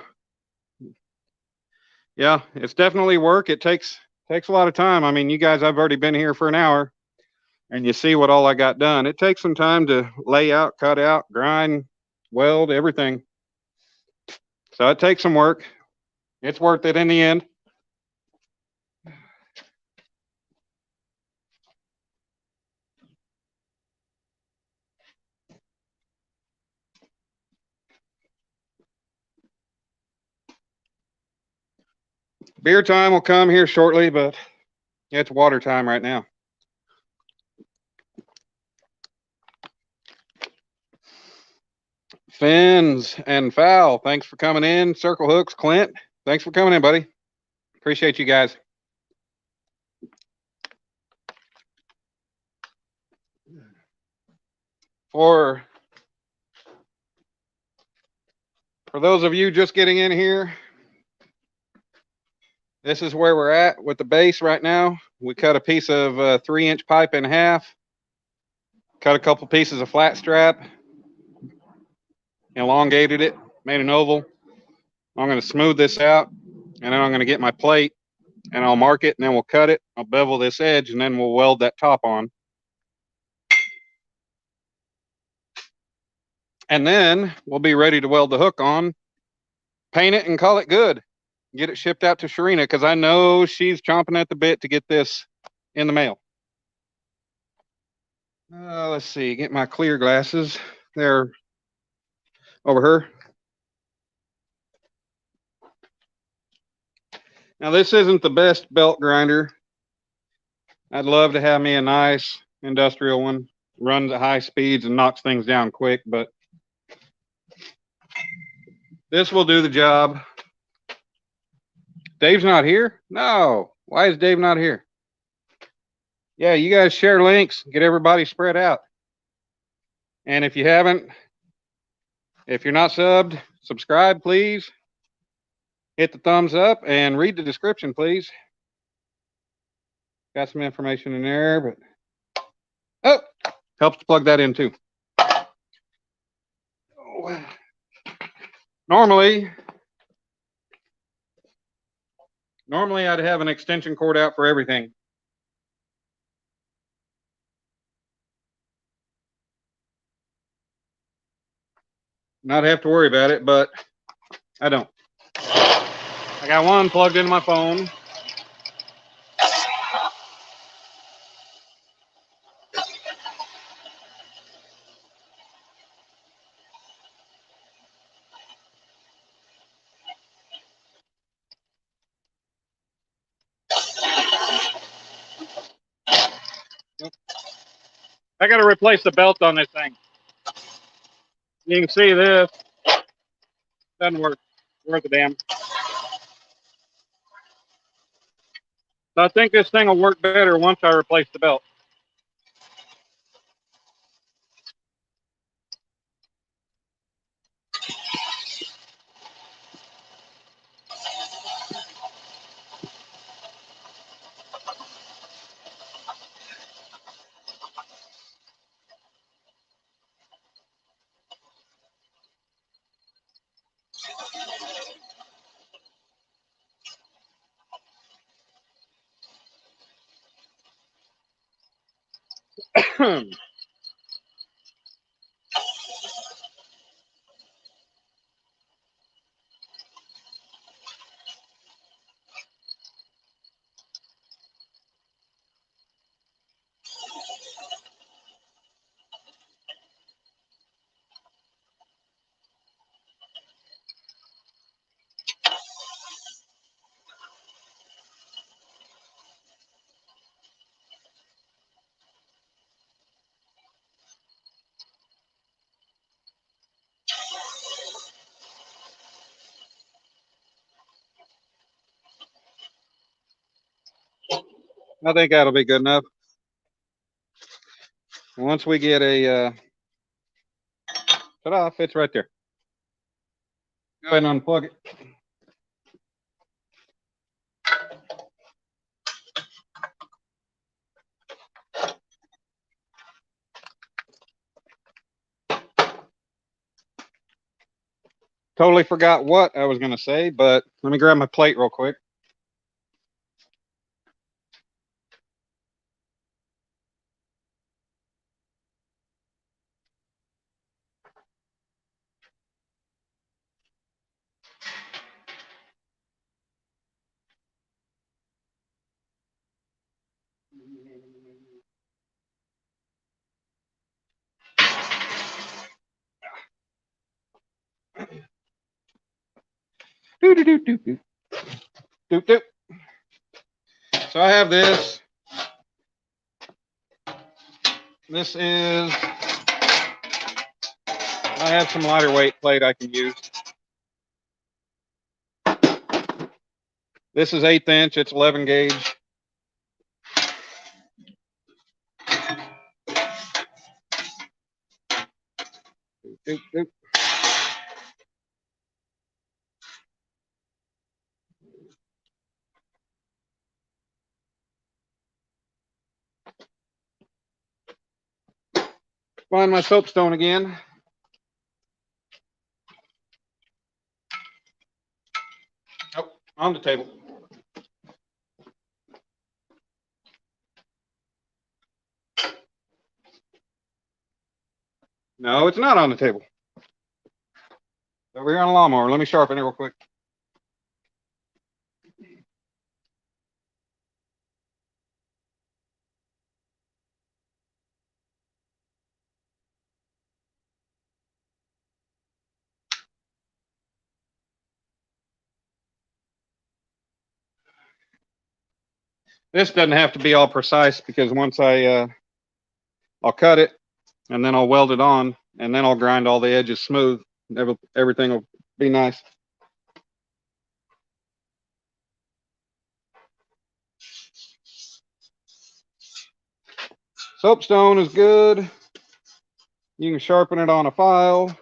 it's definitely work. It takes a lot of time. I mean, you guys, I've already been here for an hour, and you see what all I got done. It takes some time to lay out, cut out, grind, weld, everything. So it takes some work. It's worth it in the end. Beer time will come here shortly, but it's water time right now. Fins and Foul, thanks for coming in. Circle Hooks, Clint, thanks for coming in, buddy. Appreciate you guys. For those of you just getting in here, this is where we're at with the base right now. We cut a piece of 3-inch pipe in half, cut a couple pieces of flat strap, elongated it, made an oval. I'm going to smooth this out, and then I'm going to get my plate, and I'll mark it, and then we'll cut it. I'll bevel this edge, and then we'll weld that top on. And then we'll be ready to weld the hook on, paint it, and call it good. Get it shipped out to Shireena, because I know she's chomping at the bit to get this in the mail. Let's see, get my clear glasses. They're over here. Now this isn't the best belt grinder. I'd love to have me a nice industrial one, runs at high speeds and knocks things down quick, but this will do the job. Dave's not here? No. Why is Dave not here? Yeah, you guys share links, get everybody spread out. And if you haven't, if you're not subbed, subscribe, please. Hit the thumbs up and read the description, please. Got some information in there, but oh, helps to plug that in too. Normally I'd have an extension cord out for everything. Not have to worry about it, but I don't. I got one plugged into my phone. I got to replace the belt on this thing. You can see this doesn't work. Worth a damn. So I think this thing will work better once I replace the belt. I think that'll be good enough. Once we get a ta-da, fits right there. Go ahead and unplug it. Totally forgot what I was going to say, but let me grab my plate real quick. So I have this. This is, I have some lighter weight plate I can use. This is 1/8 inch, it's 11 gauge. Find my soapstone again. Oh, on the table. No, it's not on the table. Over here on a lawnmower. Let me sharpen it real quick. This doesn't have to be all precise because once I'll cut it and then I'll weld it on and then I'll grind all the edges smooth. Everything will be nice. Soapstone is good. You can sharpen it on a file,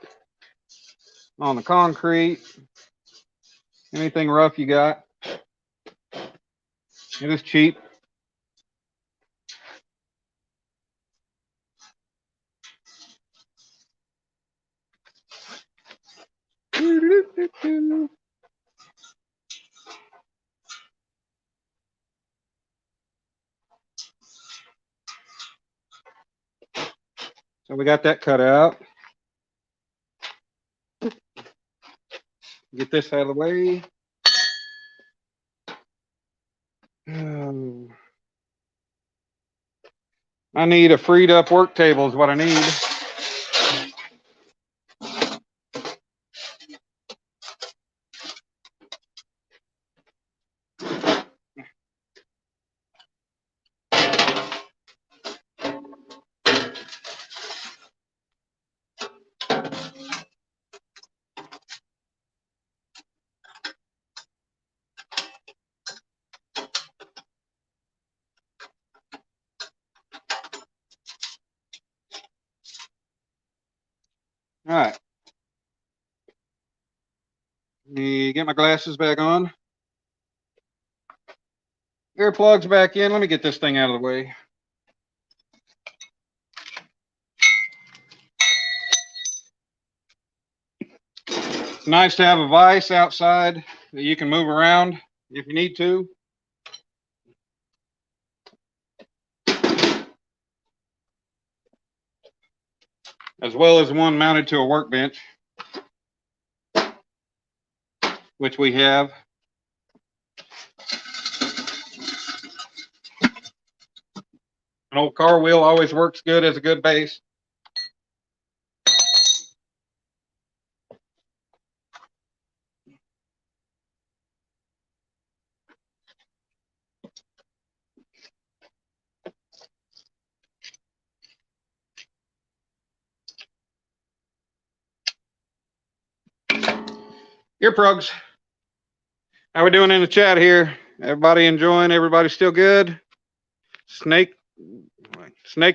on the concrete, anything rough you got. It is cheap. So we got that cut out. Get this out of the way. I need a freed up work table is what I need. All right. Let me get my glasses back on. Earplugs back in. Let me get this thing out of the way. It's nice to have a vise outside that you can move around if you need to. As well as one mounted to a workbench, which we have. An old car wheel always works good as a good base. Earplugs. How we doing in the chat here? Everybody enjoying? Everybody still good? Snake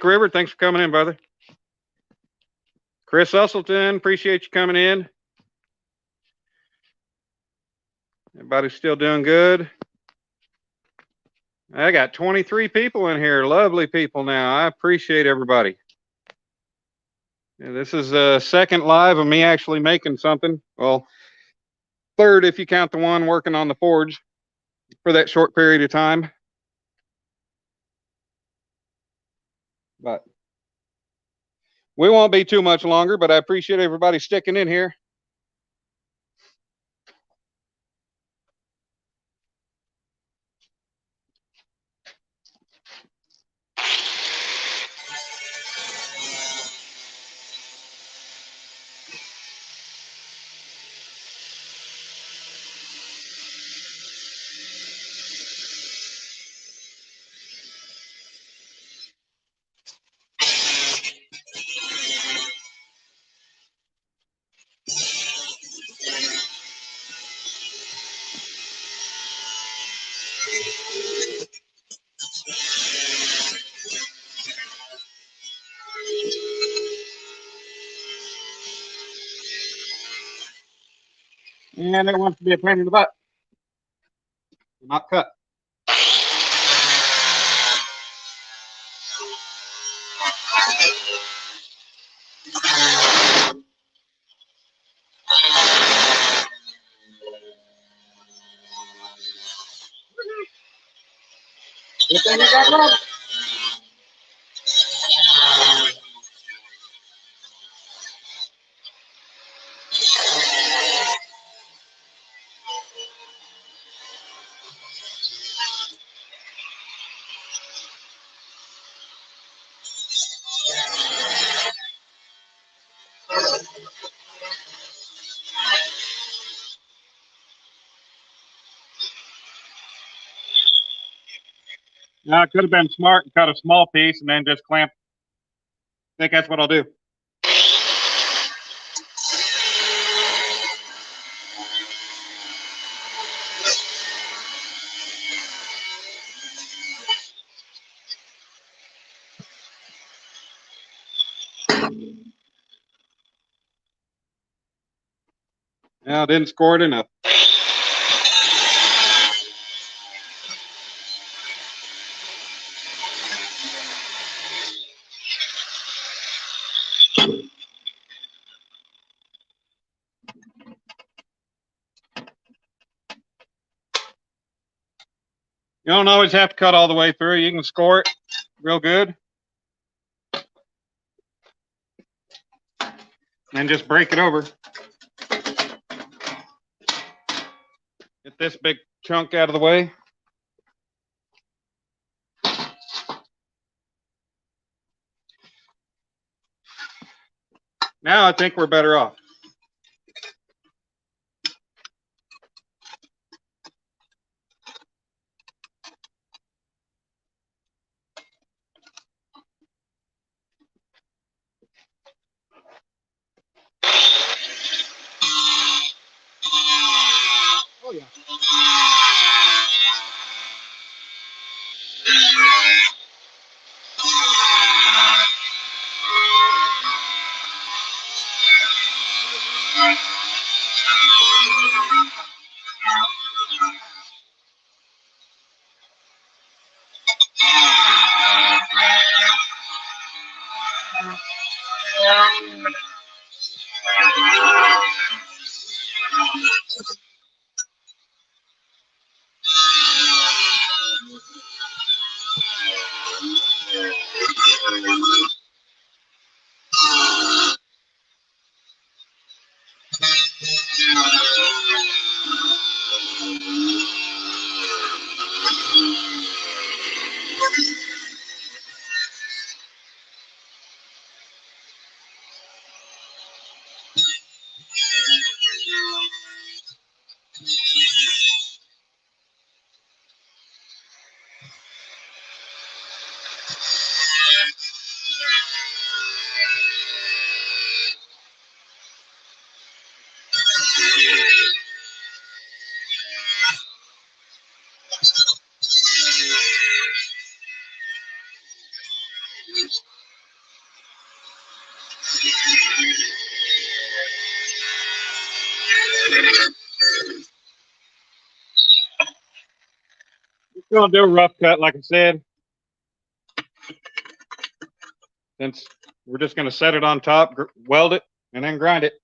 River, thanks for coming in, brother. Chris Usselton, appreciate you coming in. Everybody's still doing good. I got 23 people in here. Lovely people now. I appreciate everybody. Yeah, this is a second live of me actually making something. Well, third if you count the one working on the forge for that short period of time. But we won't be too much longer, but I appreciate everybody sticking in here. And it wants to be a pain in the butt. Not cut. You think you got that? Now, it could have been smart and cut a small piece and then just clamp. I think that's what I'll do. Now, I didn't score it enough. You don't always have to cut all the way through. You can score it real good. And just break it over. Get this big chunk out of the way. Now I think we're better off. Oh yeah. We're gonna do a rough cut, like I said. Since we're just gonna set it on top, weld it, and then grind it.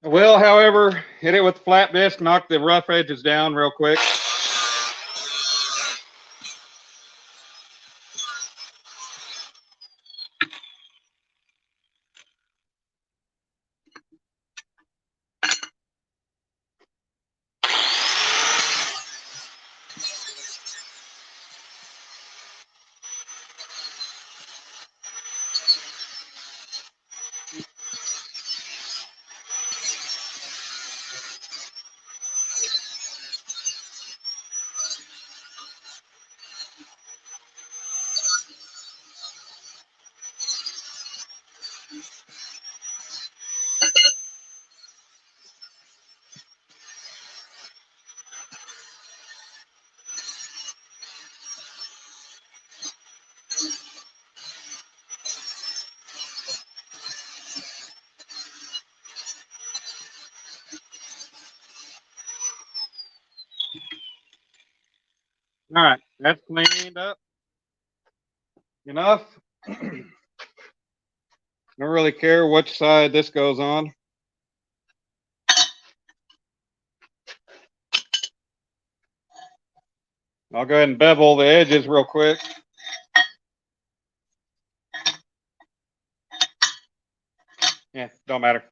I will, however, hit it with the flat disc, knock the rough edges down real quick. All right, That's cleaned up enough. Don't really care which side this goes on. I'll go ahead and bevel the edges real quick. Yeah, don't matter.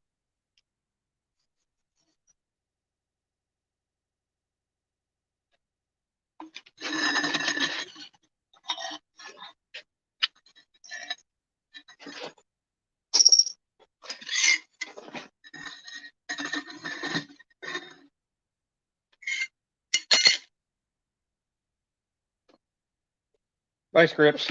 Vice grips.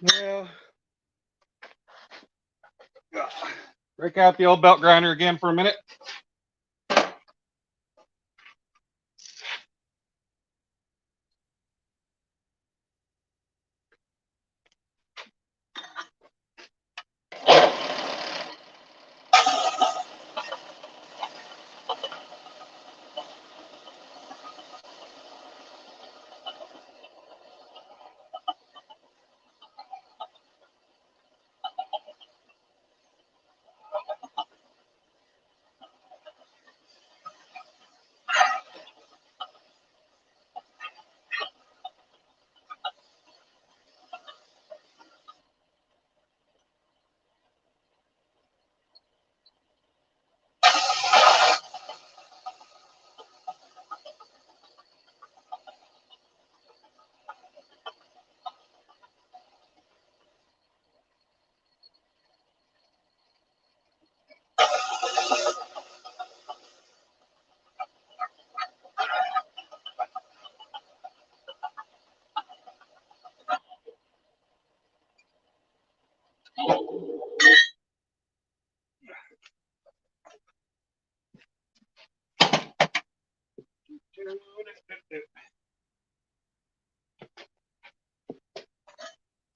Well, break out the old belt grinder again for a minute.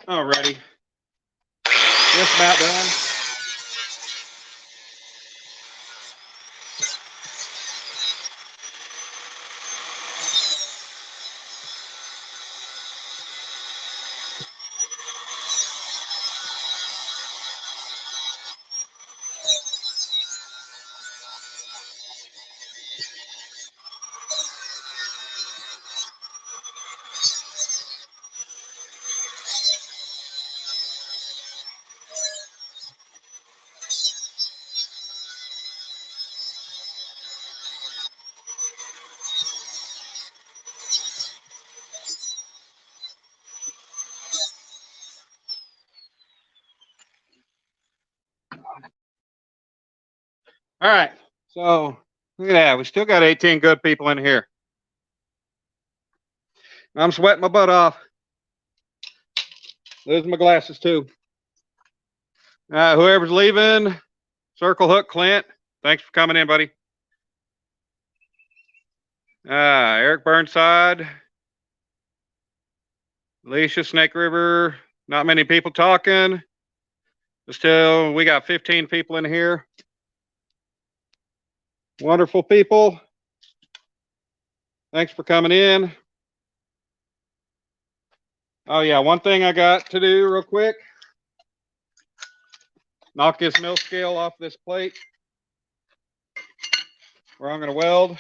Alrighty, just about done. All right, so look at that. We still got 18 good people in here. I'm sweating my butt off. Losing my glasses too. Whoever's leaving, Circle Hook Clint, thanks for coming in, buddy. Eric Burnside, Alicia Snake River, not many people talking. Still, we got 15 people in here. Wonderful people. Thanks for coming in. Oh yeah, one thing I got to do real quick. Knock this mill scale off this plate where I'm going to weld.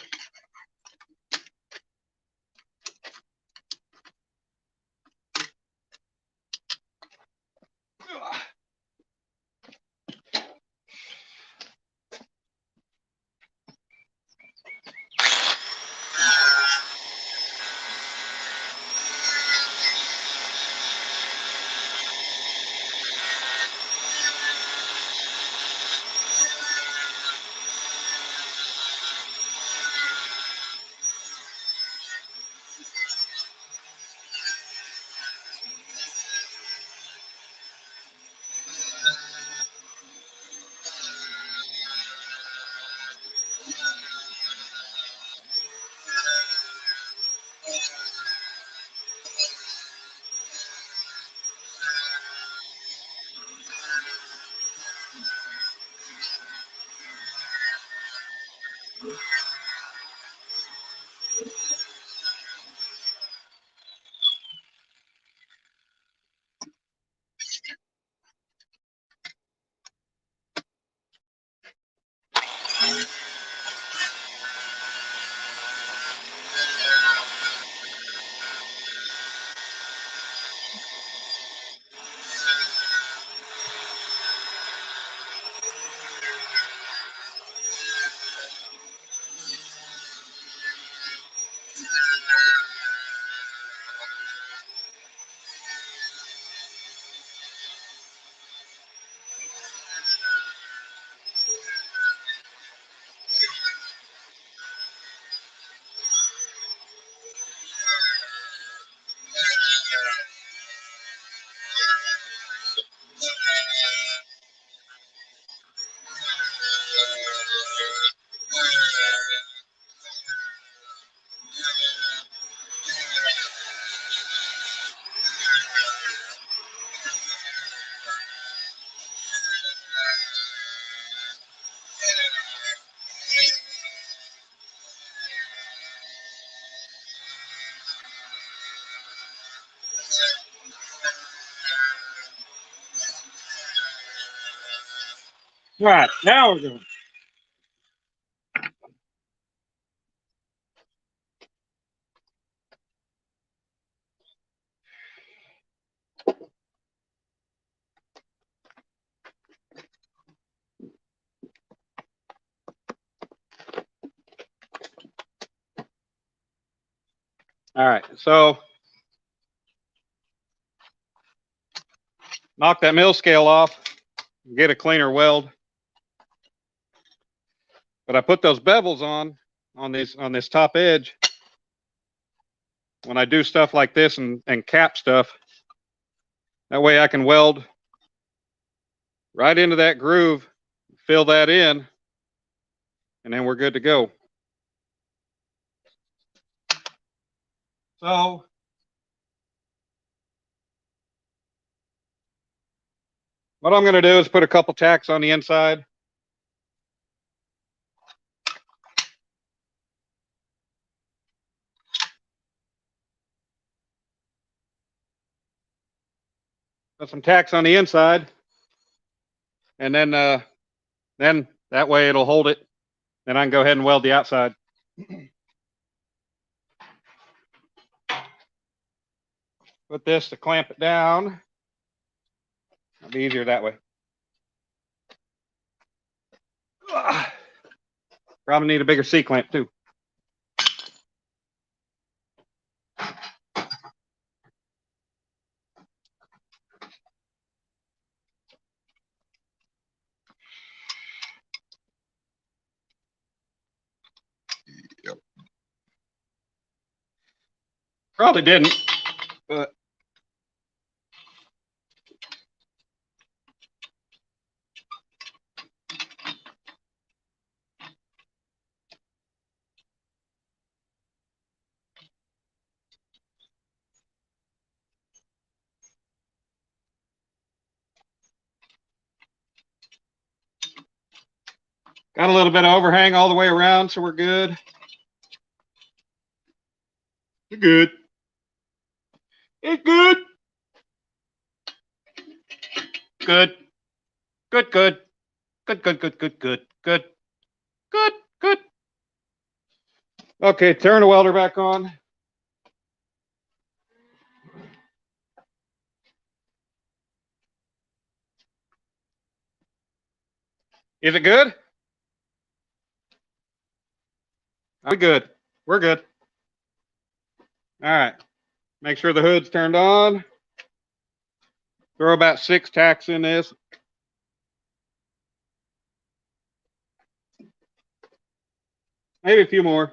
All right, now we're going. All right, so knock that mill scale off, get a cleaner weld. But I put those bevels on this top edge when I do stuff like this and cap stuff. That way I can weld right into that groove, fill that in, and then we're good to go. So What I'm going to do is put a couple tacks on the inside. Put some tacks on the inside, and then that way it'll hold it. Then I can go ahead and weld the outside. Put this to clamp it down. It'll be easier that way. Probably need a bigger C-clamp too. Yep. Probably didn't, but got a little bit of overhang all the way around, so we're good. We're good. It's good. Good. Good, good. Good, good, good, good, good, good. Good, good. Okay, turn the welder back on. Is it good? Are we good? We're good. All right. Make sure the hood's turned on. Throw about 6 tacks in this. Maybe a few more.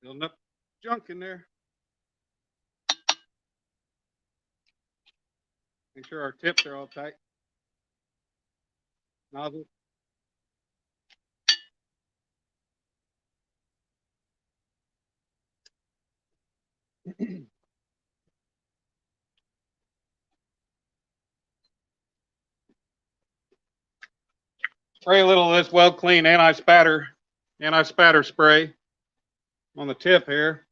Building up junk in there. Make sure our tips are all tight. Nozzle. Spray a little of this Weld Clean anti-spatter spray on the tip here.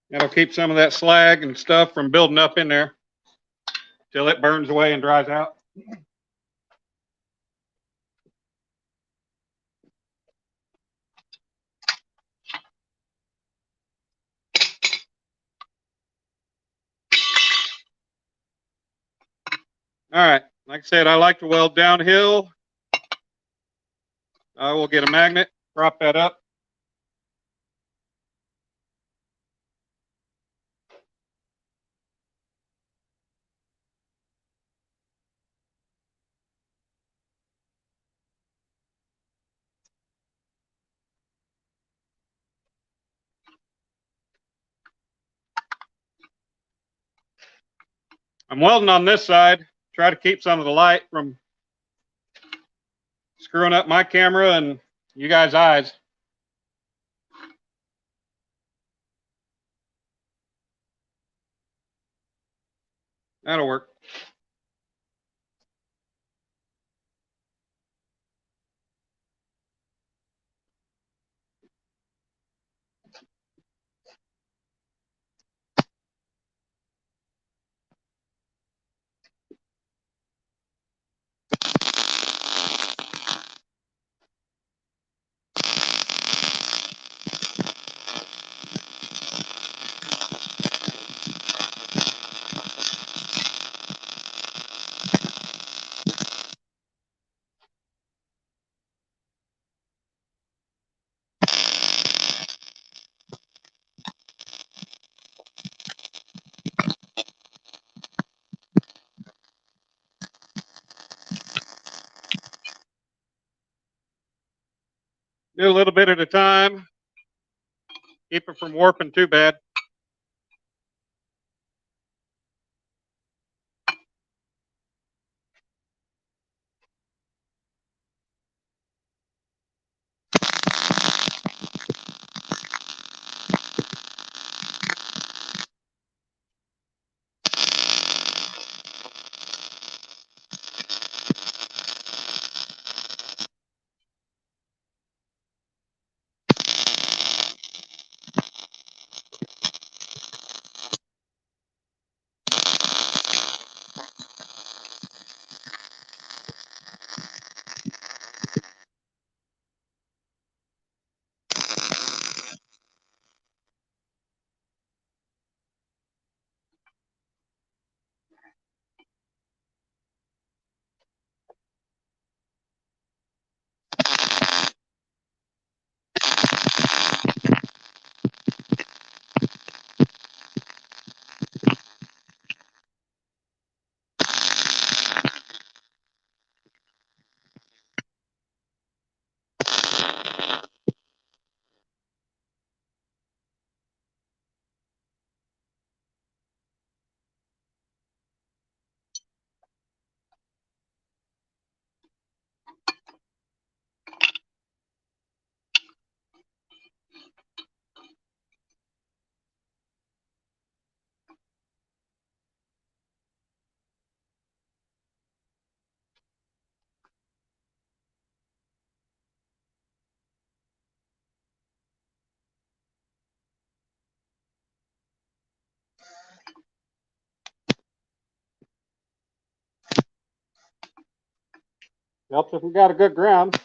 That'll keep some of that slag and stuff from building up in there till it burns away and dries out. All right, like I said, I like to weld downhill. I will get a magnet, prop that up. I'm welding on this side, try to keep some of the light from screwing up my camera and you guys' eyes. That'll work. Do a little bit at a time. Keep it from warping too bad. Helps if we got a good ground.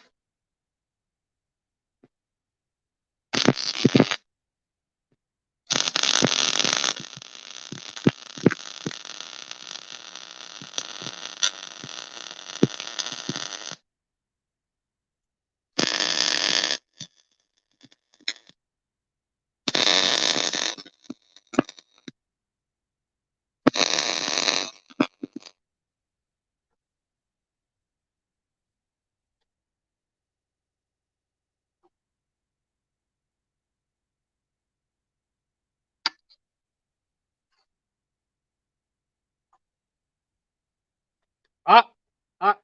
Hot, hot,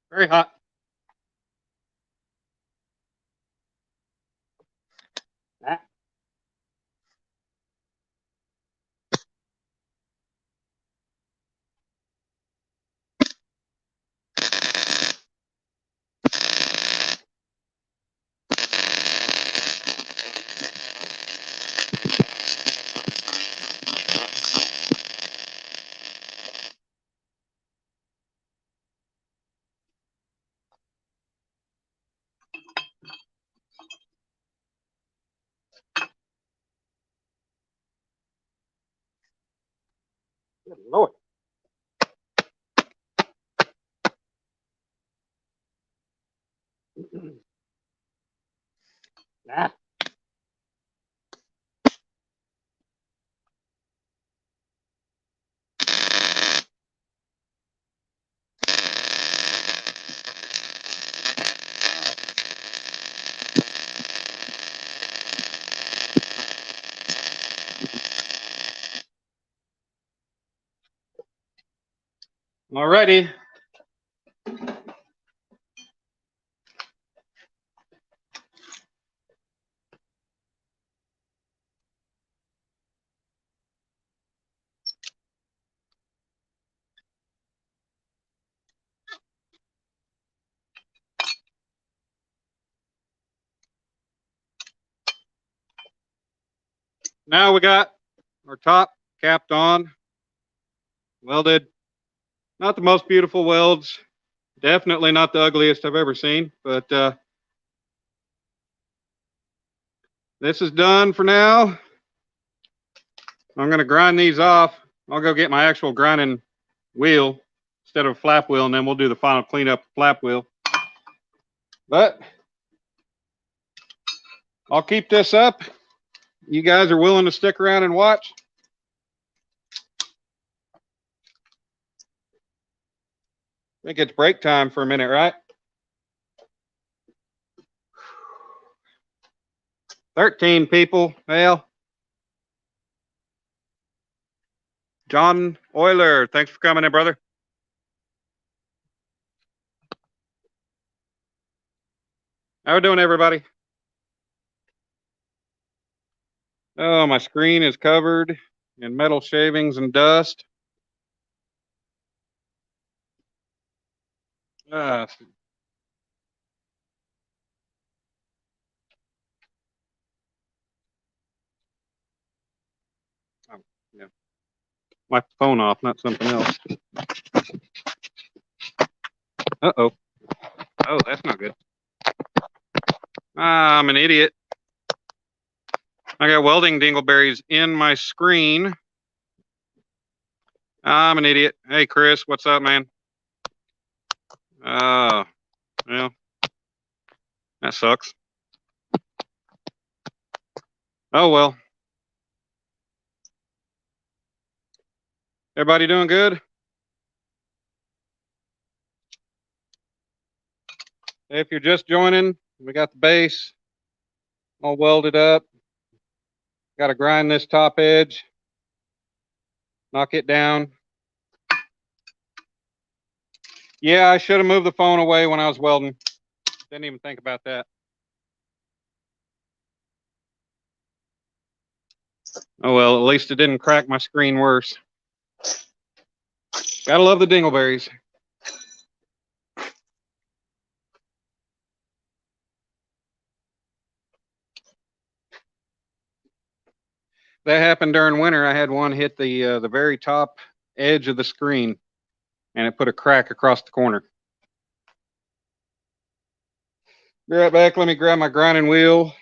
very hot. Ah. Good Lord. Nah. Alrighty. Now we got our top capped on, welded. Not the most beautiful welds. Definitely not the ugliest I've ever seen, but this is done for now. I'm going to grind these off. I'll go get my actual grinding wheel instead of a flap wheel, and then we'll do the final cleanup flap wheel. But I'll keep this up. You guys are willing to stick around and watch? I think it's break time for a minute, right? 13 people. Well, John Euler, thanks for coming in, brother. How we doing, everybody? Oh, my screen is covered in metal shavings and dust. Oh, yeah. My phone off, not something else. Uh-oh. Oh, that's not good. I'm an idiot. I got welding dingleberries in my screen. I'm an idiot. Hey, Chris, what's up, man? Well, that sucks. Oh, well. Everybody doing good? If you're just joining, we got the base all welded up. Got to grind this top edge, knock it down. Yeah, I should have moved the phone away when I was welding. Didn't even think about that. Oh, well, at least it didn't crack my screen worse. Gotta love the dingleberries. That happened during winter. I had one hit the very top edge of the screen, and it put a crack across the corner. Be right back. Let me grab my grinding wheel.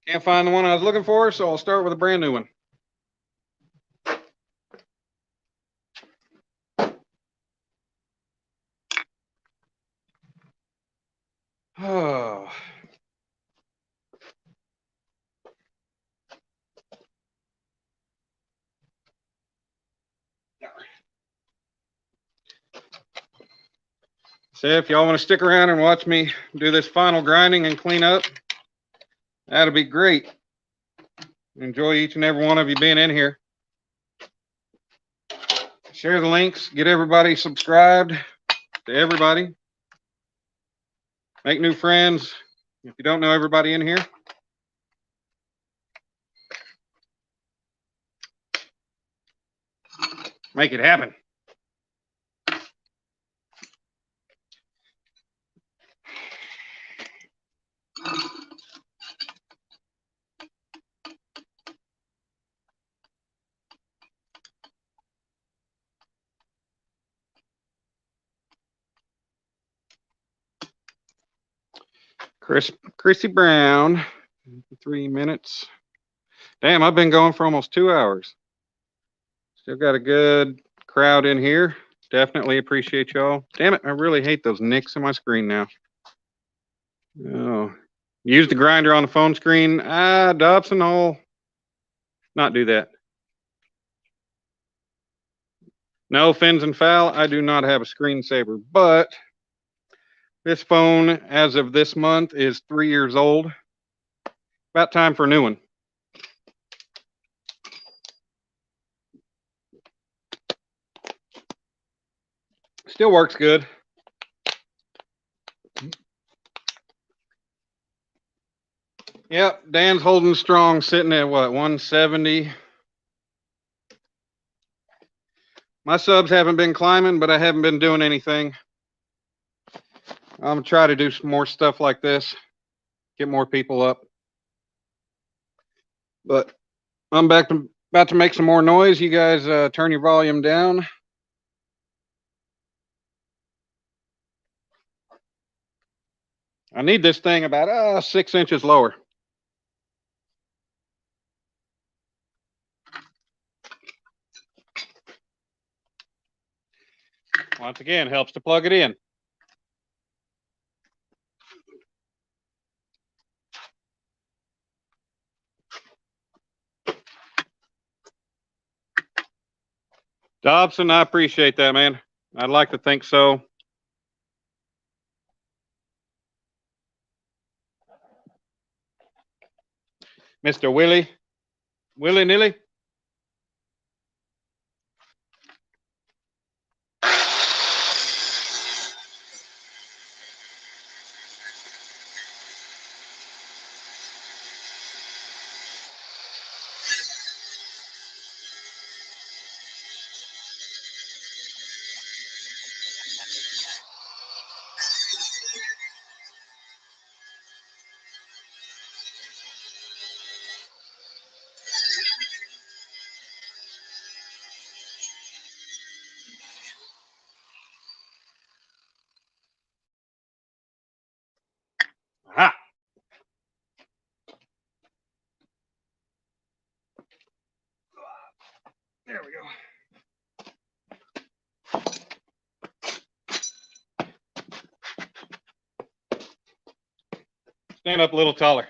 Can't find the one I was looking for, so I'll start with a brand new one. Oh. So if y'all want to stick around and watch me do this final grinding and clean up, that'll be great. Enjoy each and every one of you being in here. Share the links, get everybody subscribed to everybody. Make new friends if you don't know everybody in here. Make it happen. Chrissy Brown, 3 minutes. Damn, I've been going for almost 2 hours. Still got a good crowd in here. Definitely appreciate y'all. Damn it, I really hate those nicks in my screen now. Oh, use the grinder on the phone screen. Dobson, I'll not do that. No, fins and foul, I do not have a screensaver, but this phone, as of this month, is 3 years old. About time for a new one. Still works good. Yep, Dan's holding strong, sitting at what, 170. My subs haven't been climbing, but I haven't been doing anything. I'm gonna try to do some more stuff like this, get more people up. But I'm about to make some more noise. You guys turn your volume down. I need this thing about 6 inches lower. Once again, helps to plug it in. Dobson, I appreciate that, man. I'd like to think so. Mr. Willie Nilly. Aha. There we go. Stand up a little taller.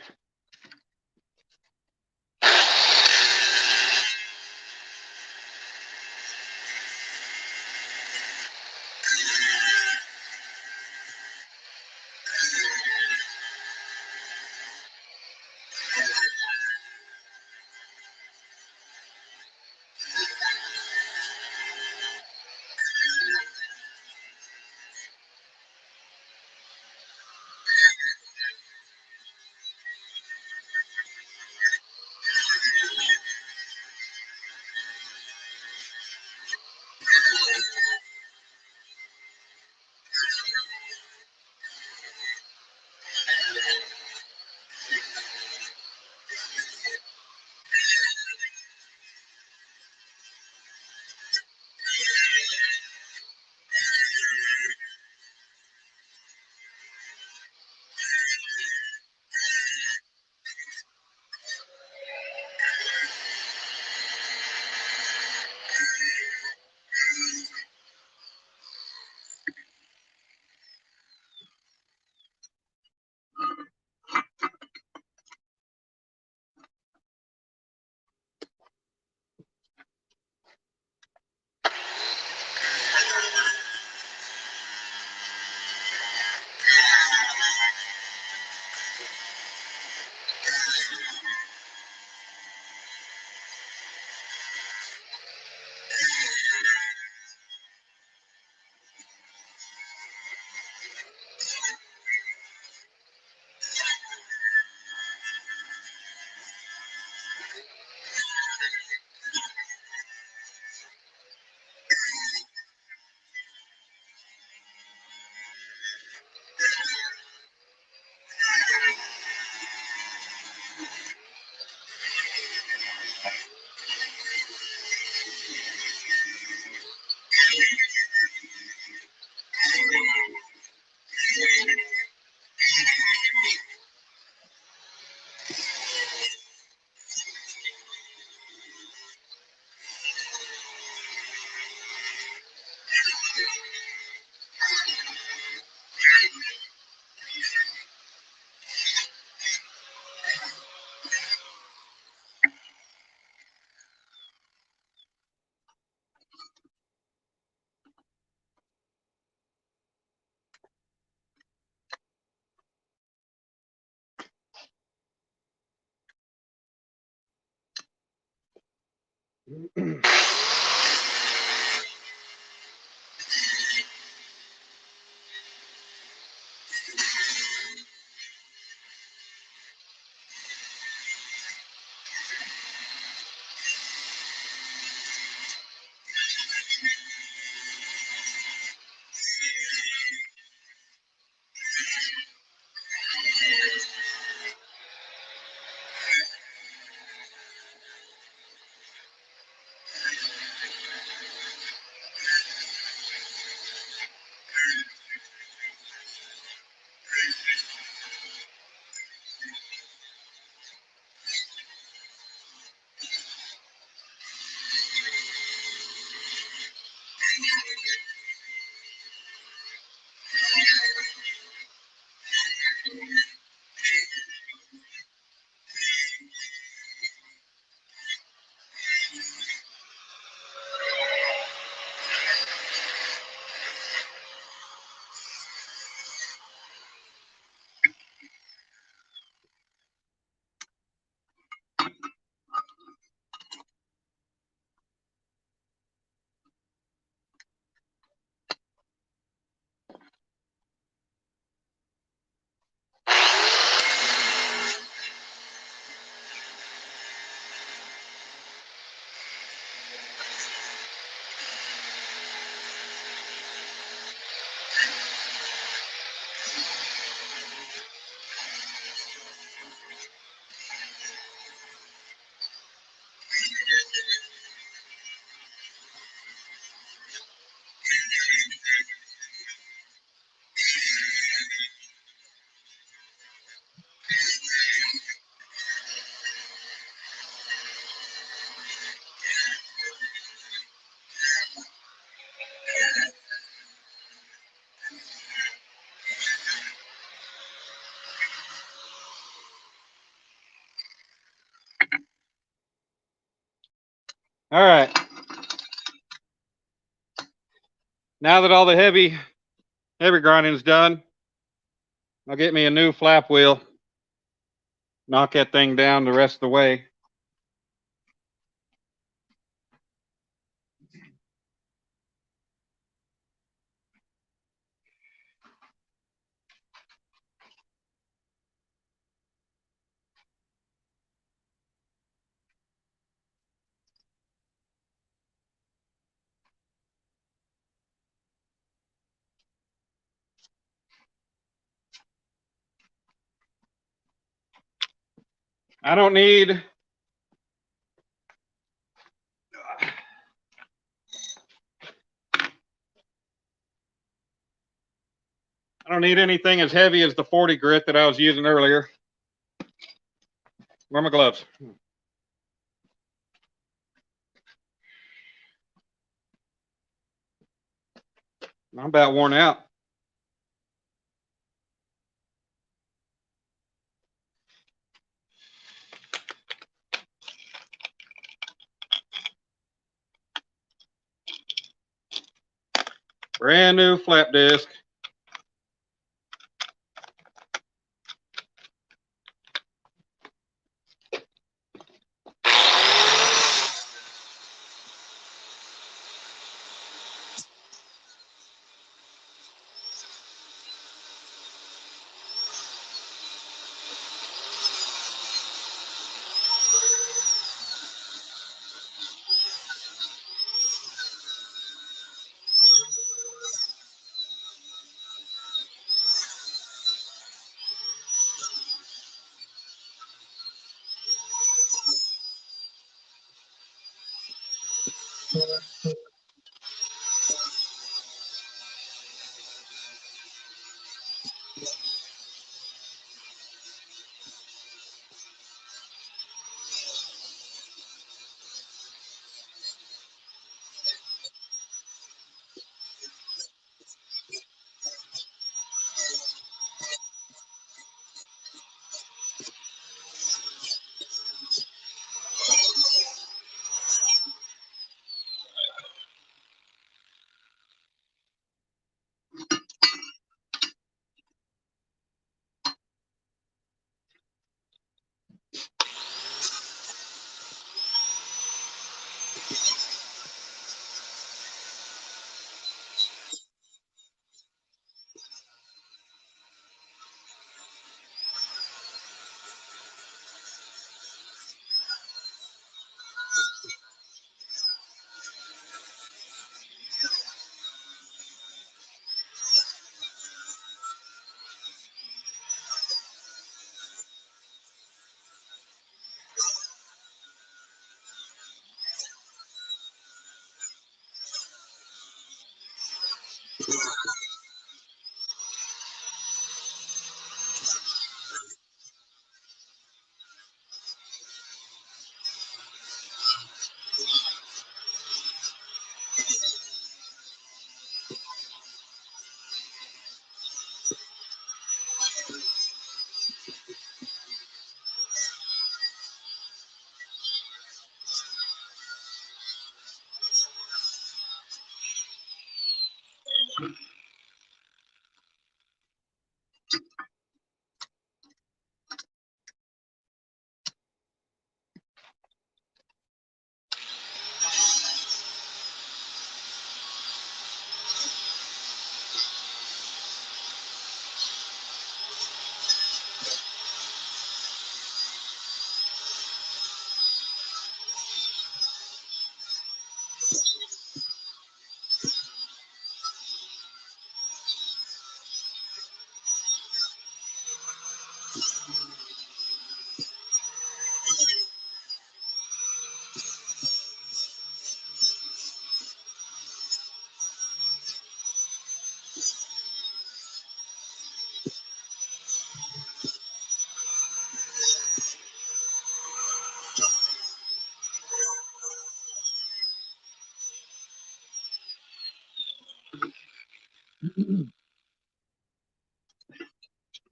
All right. Now that all the heavy grinding is done, I'll get me a new flap wheel. Knock that thing down the rest of the way. I don't need anything as heavy as the 40 grit that I was using earlier. Where are my gloves? I'm about worn out. Brand new flap disc.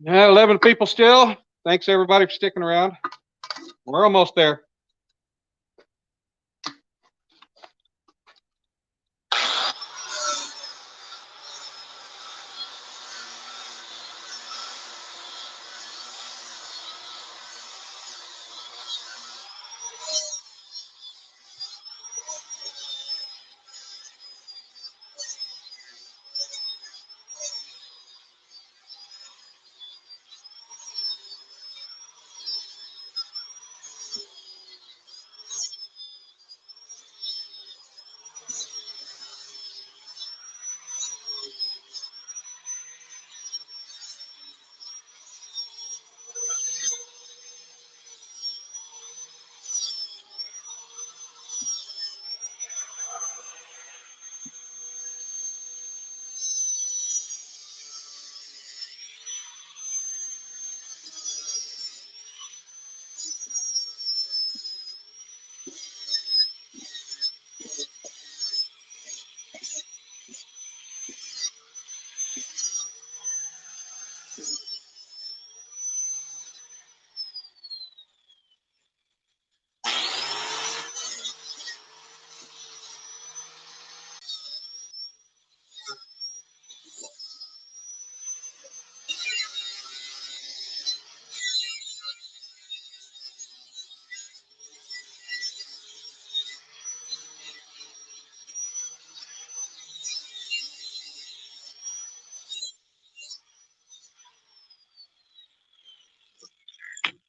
Yeah, 11 people still. Thanks everybody for sticking around. We're almost there.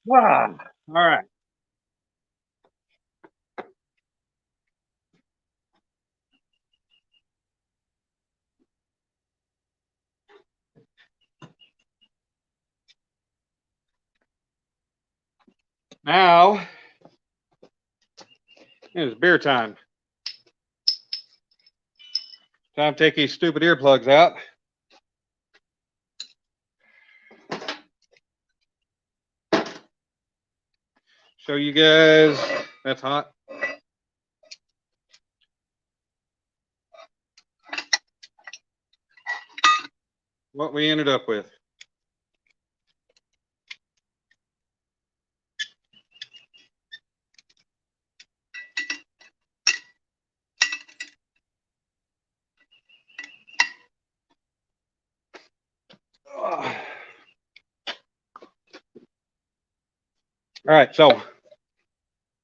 Ah, all right. Now it's beer time. Time to take these stupid earplugs out. Show you guys. That's hot. What we ended up with. All right, so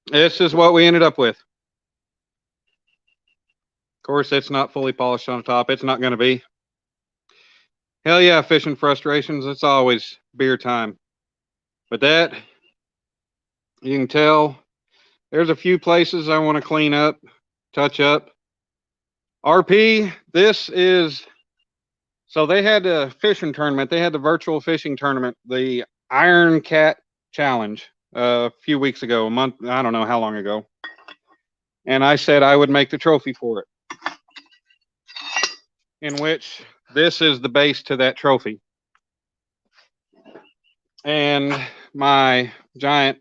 this is what we ended up with. Of course, it's not fully polished on top. It's not going to be. Hell yeah, fishing frustrations. It's always beer time. But that, you can tell, there's a few places I want to clean up, touch up. RP, this is, so they had a fishing tournament. They had the virtual fishing tournament, the Iron Cat Challenge a few weeks ago, a month, I don't know how long ago. And I said I would make the trophy for it, in which this is the base to that trophy. And my giant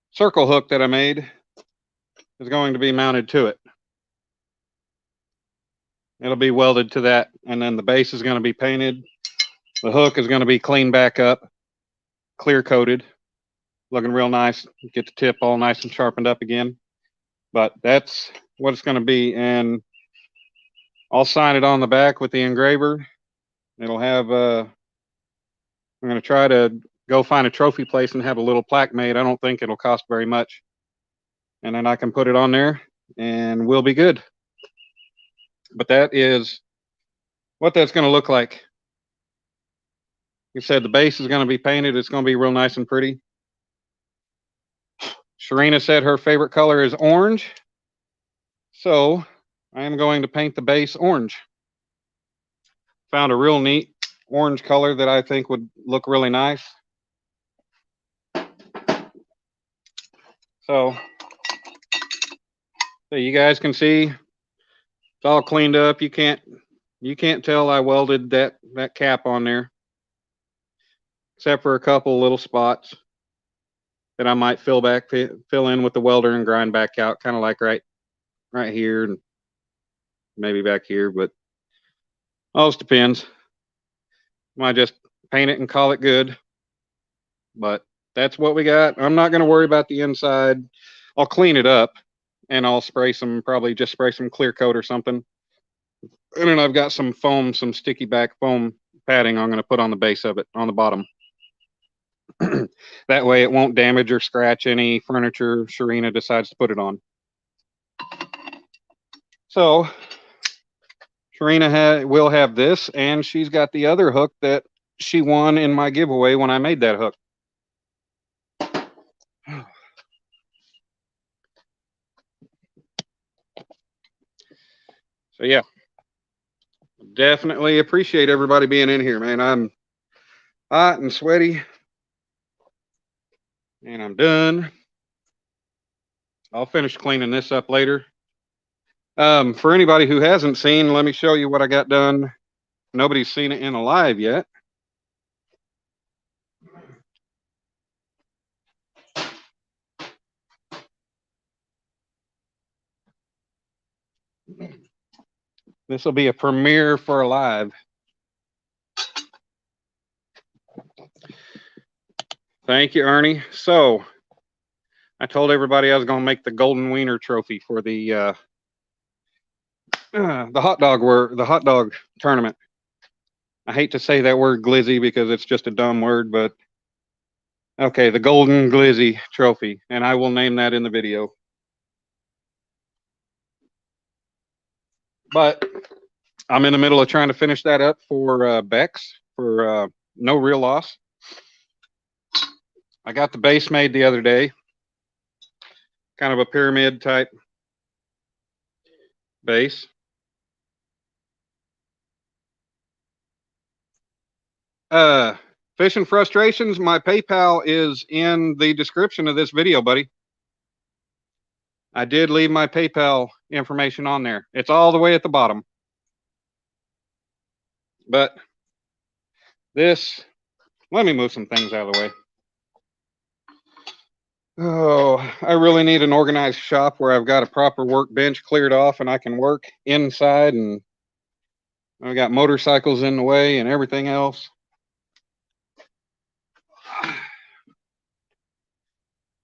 circle hook that I made is going to be mounted to it. It'll be welded to that, and then the base is going to be painted. The hook is going to be cleaned back up, clear coated, looking real nice. Get the tip all nice and sharpened up again. But that's what it's going to be, and I'll sign it on the back with the engraver. It'll have I'm going to try to go find a trophy place and have a little plaque made. I don't think it'll cost very much, and then I can put it on there and we'll be good. But that is what that's going to look like. Like I said, the base is going to be painted. It's going to be real nice and pretty. Shireena said her favorite color is orange, so I am going to paint the base orange. Found a real neat orange color that I think would look really nice. So you guys can see it's all cleaned up. You can't tell I welded that cap on there, except for a couple little spots that I might fill in with the welder and grind back out, kind of like right here and maybe back here, but all just depends. Might just paint it and call it good. But that's what we got. I'm not going to worry about the inside. I'll clean it up and I'll probably just spray some clear coat or something. And then I've got some foam, some sticky back foam padding I'm going to put on the base of it, on the bottom. That way it won't damage or scratch any furniture Shireena decides to put it on. So Shireena will have this, and she's got the other hook that she won in my giveaway when I made that hook. So yeah, definitely appreciate everybody being in here, man. I'm hot and sweaty, and I'm done. I'll finish cleaning this up later. For anybody who hasn't seen, let me show you what I got done. Nobody's seen it in a live yet. This will be a premiere for a live. Thank you, Ernie. So I told everybody I was going to make the golden wiener trophy for the hot dog tournament. I hate to say that word glizzy because it's just a dumb word, but okay, the golden glizzy trophy, and I will name that in the video. But I'm in the middle of trying to finish that up for Bex for no real loss. I got the base made the other day, kind of a pyramid type base. Fishing frustrations, my PayPal is in the description of this video, buddy. I did leave my PayPal information on there. It's all the way at the bottom. But this, let me move some things out of the way. Oh, I really need an organized shop where I've got a proper workbench cleared off and I can work inside, and I've got motorcycles in the way and everything else.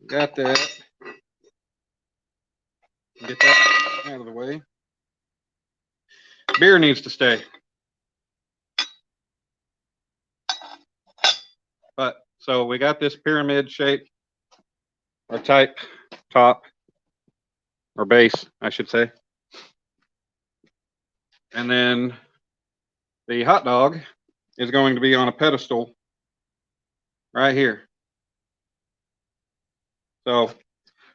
Got that. Get that out of the way. Beer needs to stay. But so we got this pyramid shape or type top or base, I should say. And then the hot dog is going to be on a pedestal right here. So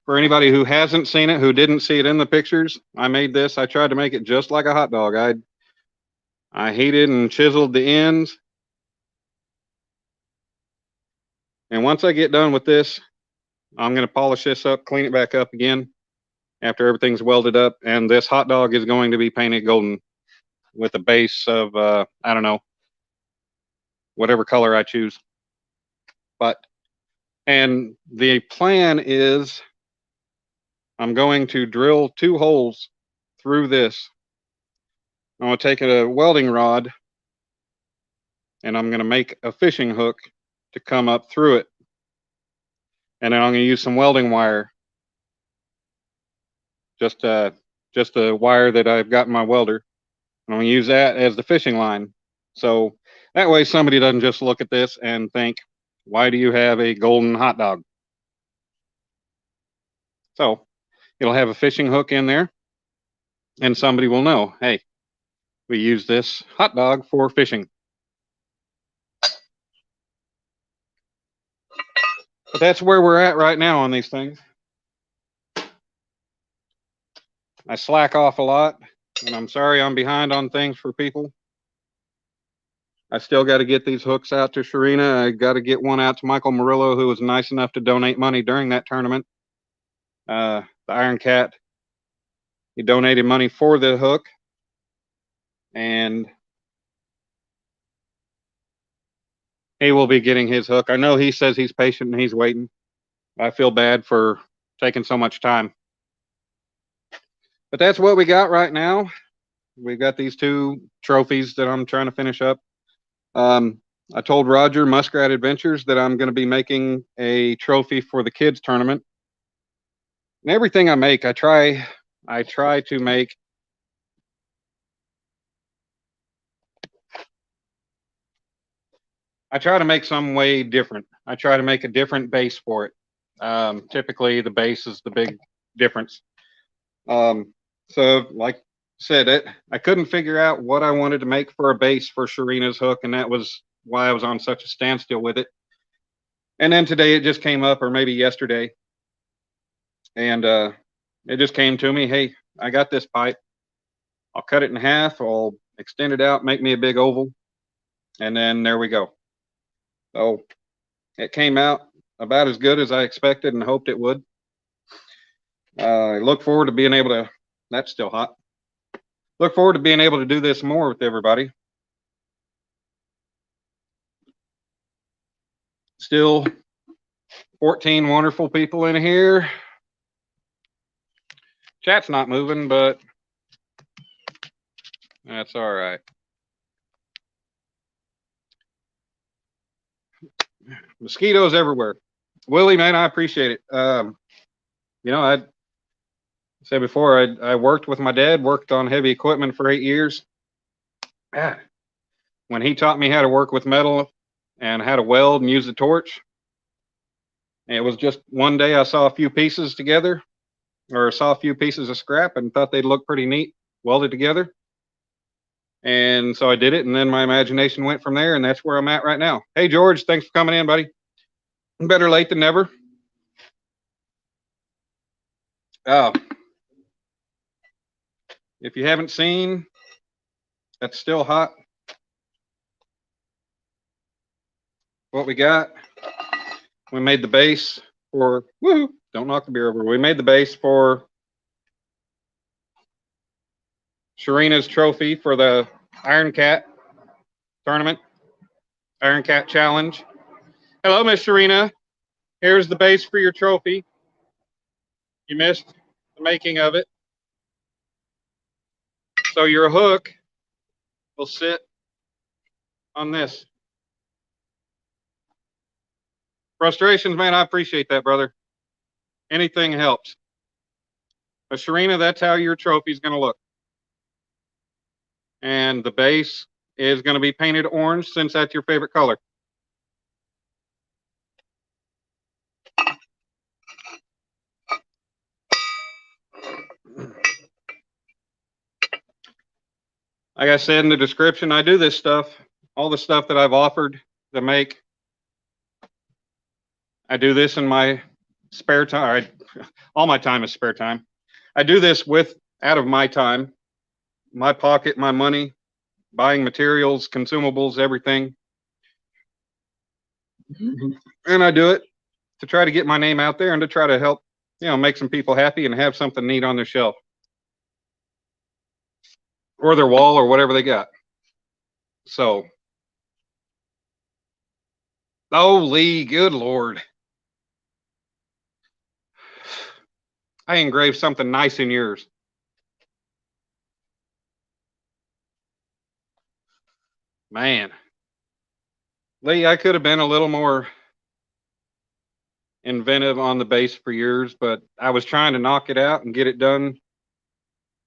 for anybody who hasn't seen it, who didn't see it in the pictures, I made this. I tried to make it just like a hot dog. I heated and chiseled the ends. And once I get done with this, I'm going to polish this up, clean it back up again after everything's welded up. And this hot dog is going to be painted golden with a base of, I don't know, whatever color I choose. And the plan is I'm going to drill 2 holes through this. I'm going to take a welding rod and I'm going to make a fishing hook to come up through it. And then I'm going to use some welding wire. Just a wire that I've got in my welder. And I'm going to use that as the fishing line. So that way somebody doesn't just look at this and think, why do you have a golden hot dog? So it'll have a fishing hook in there, and somebody will know, hey, we use this hot dog for fishing. But that's where we're at right now on these things. I slack off a lot, and I'm sorry I'm behind on things for people. I still got to get these hooks out to Shireena. I got to get one out to Michael Murillo, who was nice enough to donate money during that tournament. The Iron Cat, he donated money for the hook. And he will be getting his hook. I know he says he's patient and he's waiting. I feel bad for taking so much time. But that's what we got right now. We've got these 2 trophies that I'm trying to finish up. I told Roger Muskrat Adventures that I'm going to be making a trophy for the kids tournament. And everything I make, I try to make some way different. I try to make a different base for it. Typically the base is the big difference. So like I said, I couldn't figure out what I wanted to make for a base for Shireena's hook, and that was why I was on such a standstill with it. And then today it just came up, or maybe yesterday, and it just came to me, hey, I got this pipe. I'll cut it in half, I'll extend it out, make me a big oval, and then there we go. So it came out about as good as I expected and hoped it would. I look forward to being able to, that's still hot. Look forward to being able to do this more with everybody. Still 14 wonderful people in here. Chat's not moving, but that's all right. Mosquitoes everywhere. Willie, man, I appreciate it. You know, I said before, I worked with my dad, worked on heavy equipment for 8 years. When he taught me how to work with metal and how to weld and use the torch, it was just one day I saw a few pieces together, or saw a few pieces of scrap and thought they'd look pretty neat welded together. And so I did it, and then my imagination went from there, and that's where I'm at right now. Hey, George, thanks for coming in, buddy. Better late than never. Oh, if you haven't seen, that's still hot. What we got, we made the base for, woohoo, don't knock the beer over. We made the base for Shireena's trophy for the Iron Cat tournament, Iron Cat challenge. Hello, Miss Shireena. Here's the base for your trophy. You missed the making of it. So your hook will sit on this. Frustrations, man, I appreciate that, brother. Anything helps. But Shireena, that's how your trophy's gonna look. And the base is gonna be painted orange since that's your favorite color. Like I said in the description, I do this stuff, all the stuff that I've offered to make. I do this in my spare time. All my time is spare time. I do this out of my time, my pocket, my money, buying materials, consumables, everything. And I do it to try to get my name out there and to try to help, make some people happy and have something neat on their shelf or their wall or whatever they got. So, oh, Lee, good Lord. I engraved something nice in yours. Man. Lee, I could have been a little more inventive on the base for yours, but I was trying to knock it out and get it done,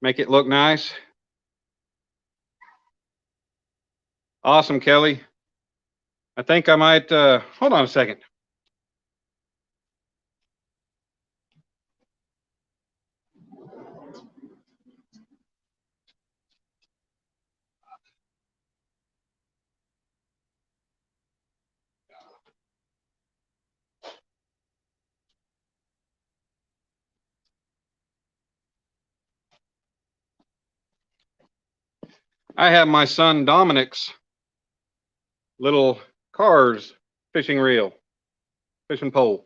make it look nice. Awesome, Kelly. I think I might, hold on a second. I have my son Dominic's little cars fishing reel, fishing pole,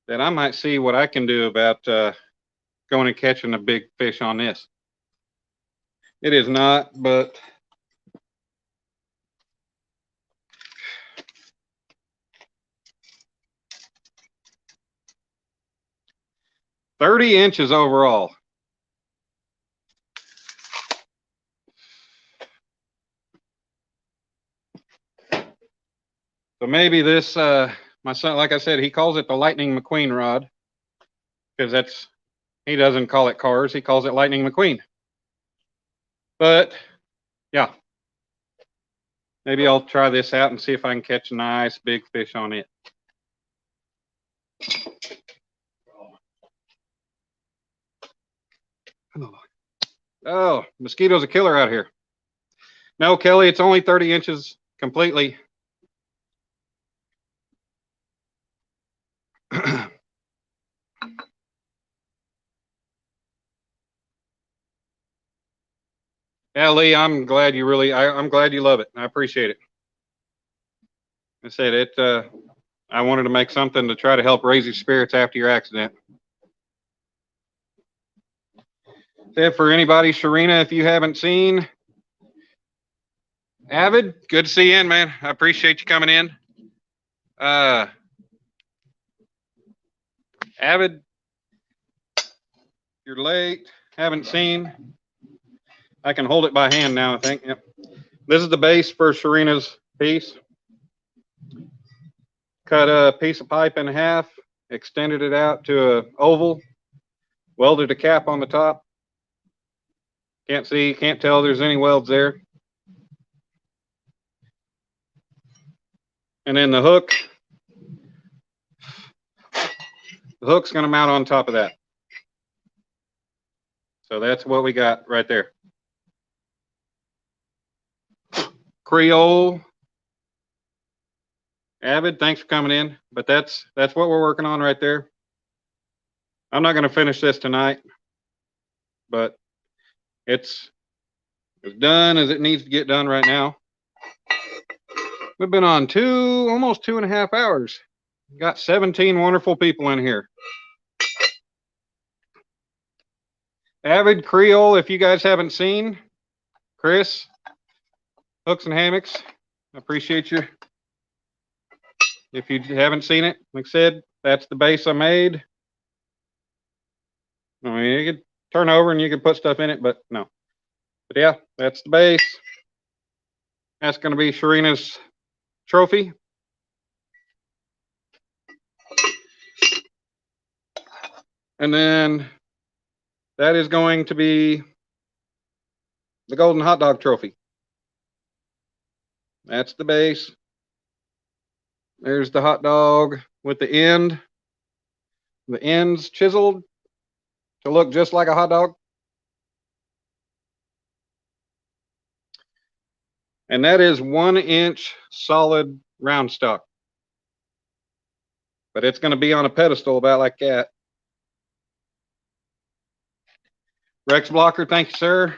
that I might see what I can do about going and catching a big fish on this. It is not, but $30 overall. So maybe this, my son, like I said, he calls it the Lightning McQueen rod because he doesn't call it cars, he calls it Lightning McQueen. But yeah, maybe I'll try this out and see if I can catch a nice big fish on it. Oh, mosquitoes a killer out here. No, Kelly, it's only 30 inches completely. Yeah, Lee, I'm glad you I'm glad you love it. I appreciate it. I said it, I wanted to make something to try to help raise your spirits after your accident. For anybody, Shireena, if you haven't seen, Avid, good to see you in, man. I appreciate you coming in. Avid, you're late, haven't seen. I can hold it by hand now, I think. Yep. This is the base for Shireena's piece. Cut a piece of pipe in half, extended it out to an oval, welded a cap on the top. Can't tell there's any welds there. And then the hook's going to mount on top of that. So that's what we got right there. Creole Avid, thanks for coming in. But that's what we're working on right there. I'm not going to finish this tonight, but it's as done as it needs to get done right now. We've been on almost 2.5 hours. Got 17 wonderful people in here. Avid Creole, if you guys haven't seen, Chris, Hooks and Hammocks, I appreciate you. If you haven't seen it, like I said, that's the base I made. I mean, you could turn over and you could put stuff in it, but no. But yeah, that's the base. That's going to be Shireena's trophy. And then that is going to be the golden hot dog trophy. That's the base. There's the hot dog with the ends chiseled to look just like a hot dog. And that is 1-inch solid round stock. But it's going to be on a pedestal about like that. Rex Blocker, thank you, sir.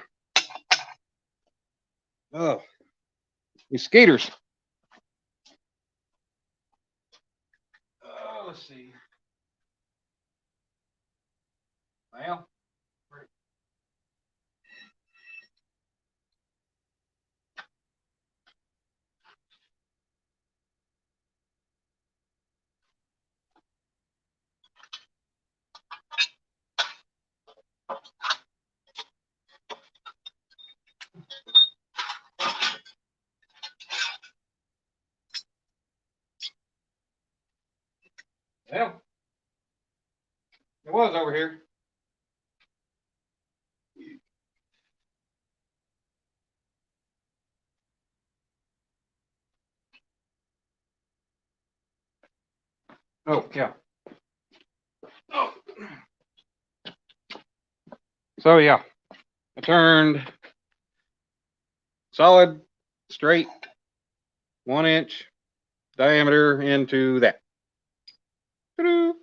Oh, these skaters. Let's see. Well, well, it was over here. Oh, yeah. Oh. So, yeah, I turned solid, straight, 1-inch diameter into that. Ta-doo.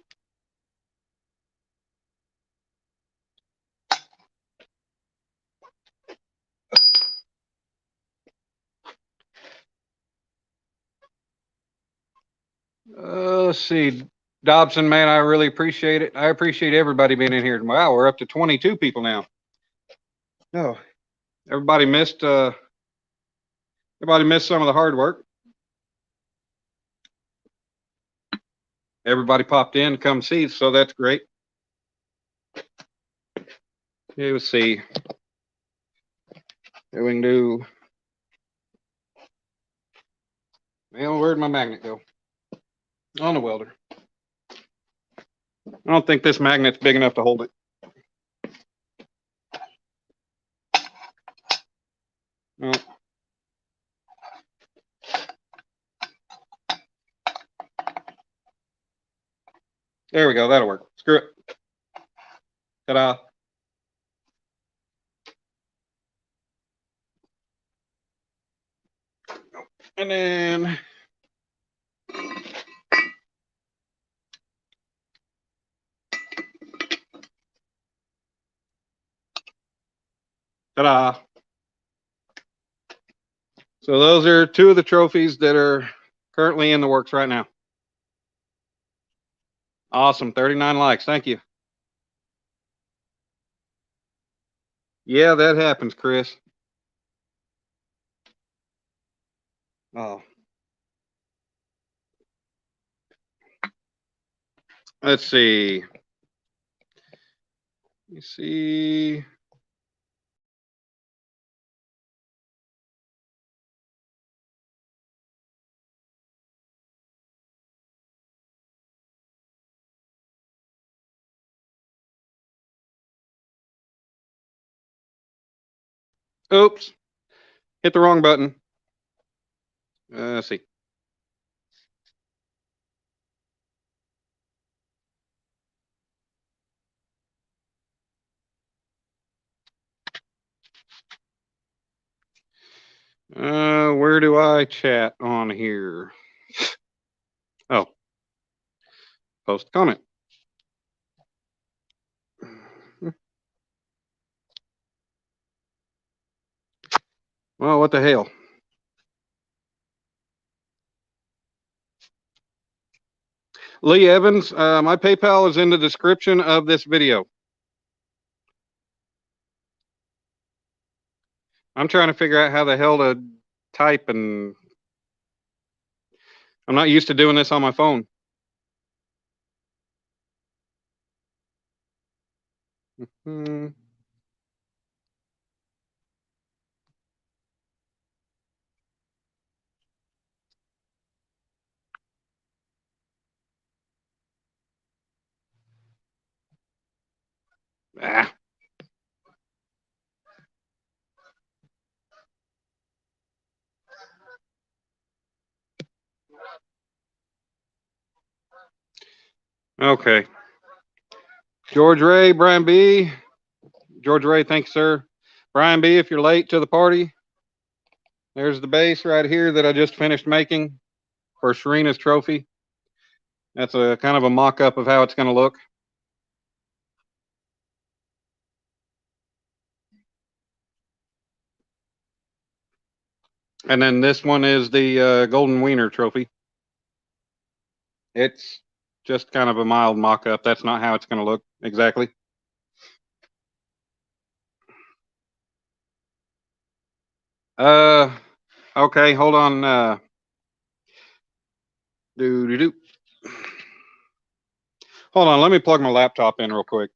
Let's see. Dobson, man, I really appreciate it. I appreciate everybody being in here. Wow, we're up to 22 people now. Oh, everybody missed some of the hard work. Everybody popped in to come see, so that's great. Okay, let's see. Here we can do. Well, where'd my magnet go? On the welder. I don't think this magnet's big enough to hold it. No. There we go. That'll work. Screw it. Ta-da. And then ta-da. So those are 2 of the trophies that are currently in the works right now. Awesome. 39 likes. Thank you. Yeah, that happens, Chris. Oh. Let's see. Let me see. Oops. Hit the wrong button. Let's see. Where do I chat on here? supposed to comment. Well, what the hell? Lee Evans, my PayPal is in the description of this video. I'm trying to figure out how the hell to type, and I'm not used to doing this on my phone. Ah. Okay. George Ray, Brian B. George Ray, thanks, sir. Brian B., if you're late to the party, there's the base right here that I just finished making for Shireena's trophy. That's a kind of a mock-up of how it's going to look. And then this one is the Golden Wiener trophy. It's just kind of a mild mock-up. That's not how it's going to look exactly. Okay, hold on. Do. Hold on, let me plug my laptop in real quick.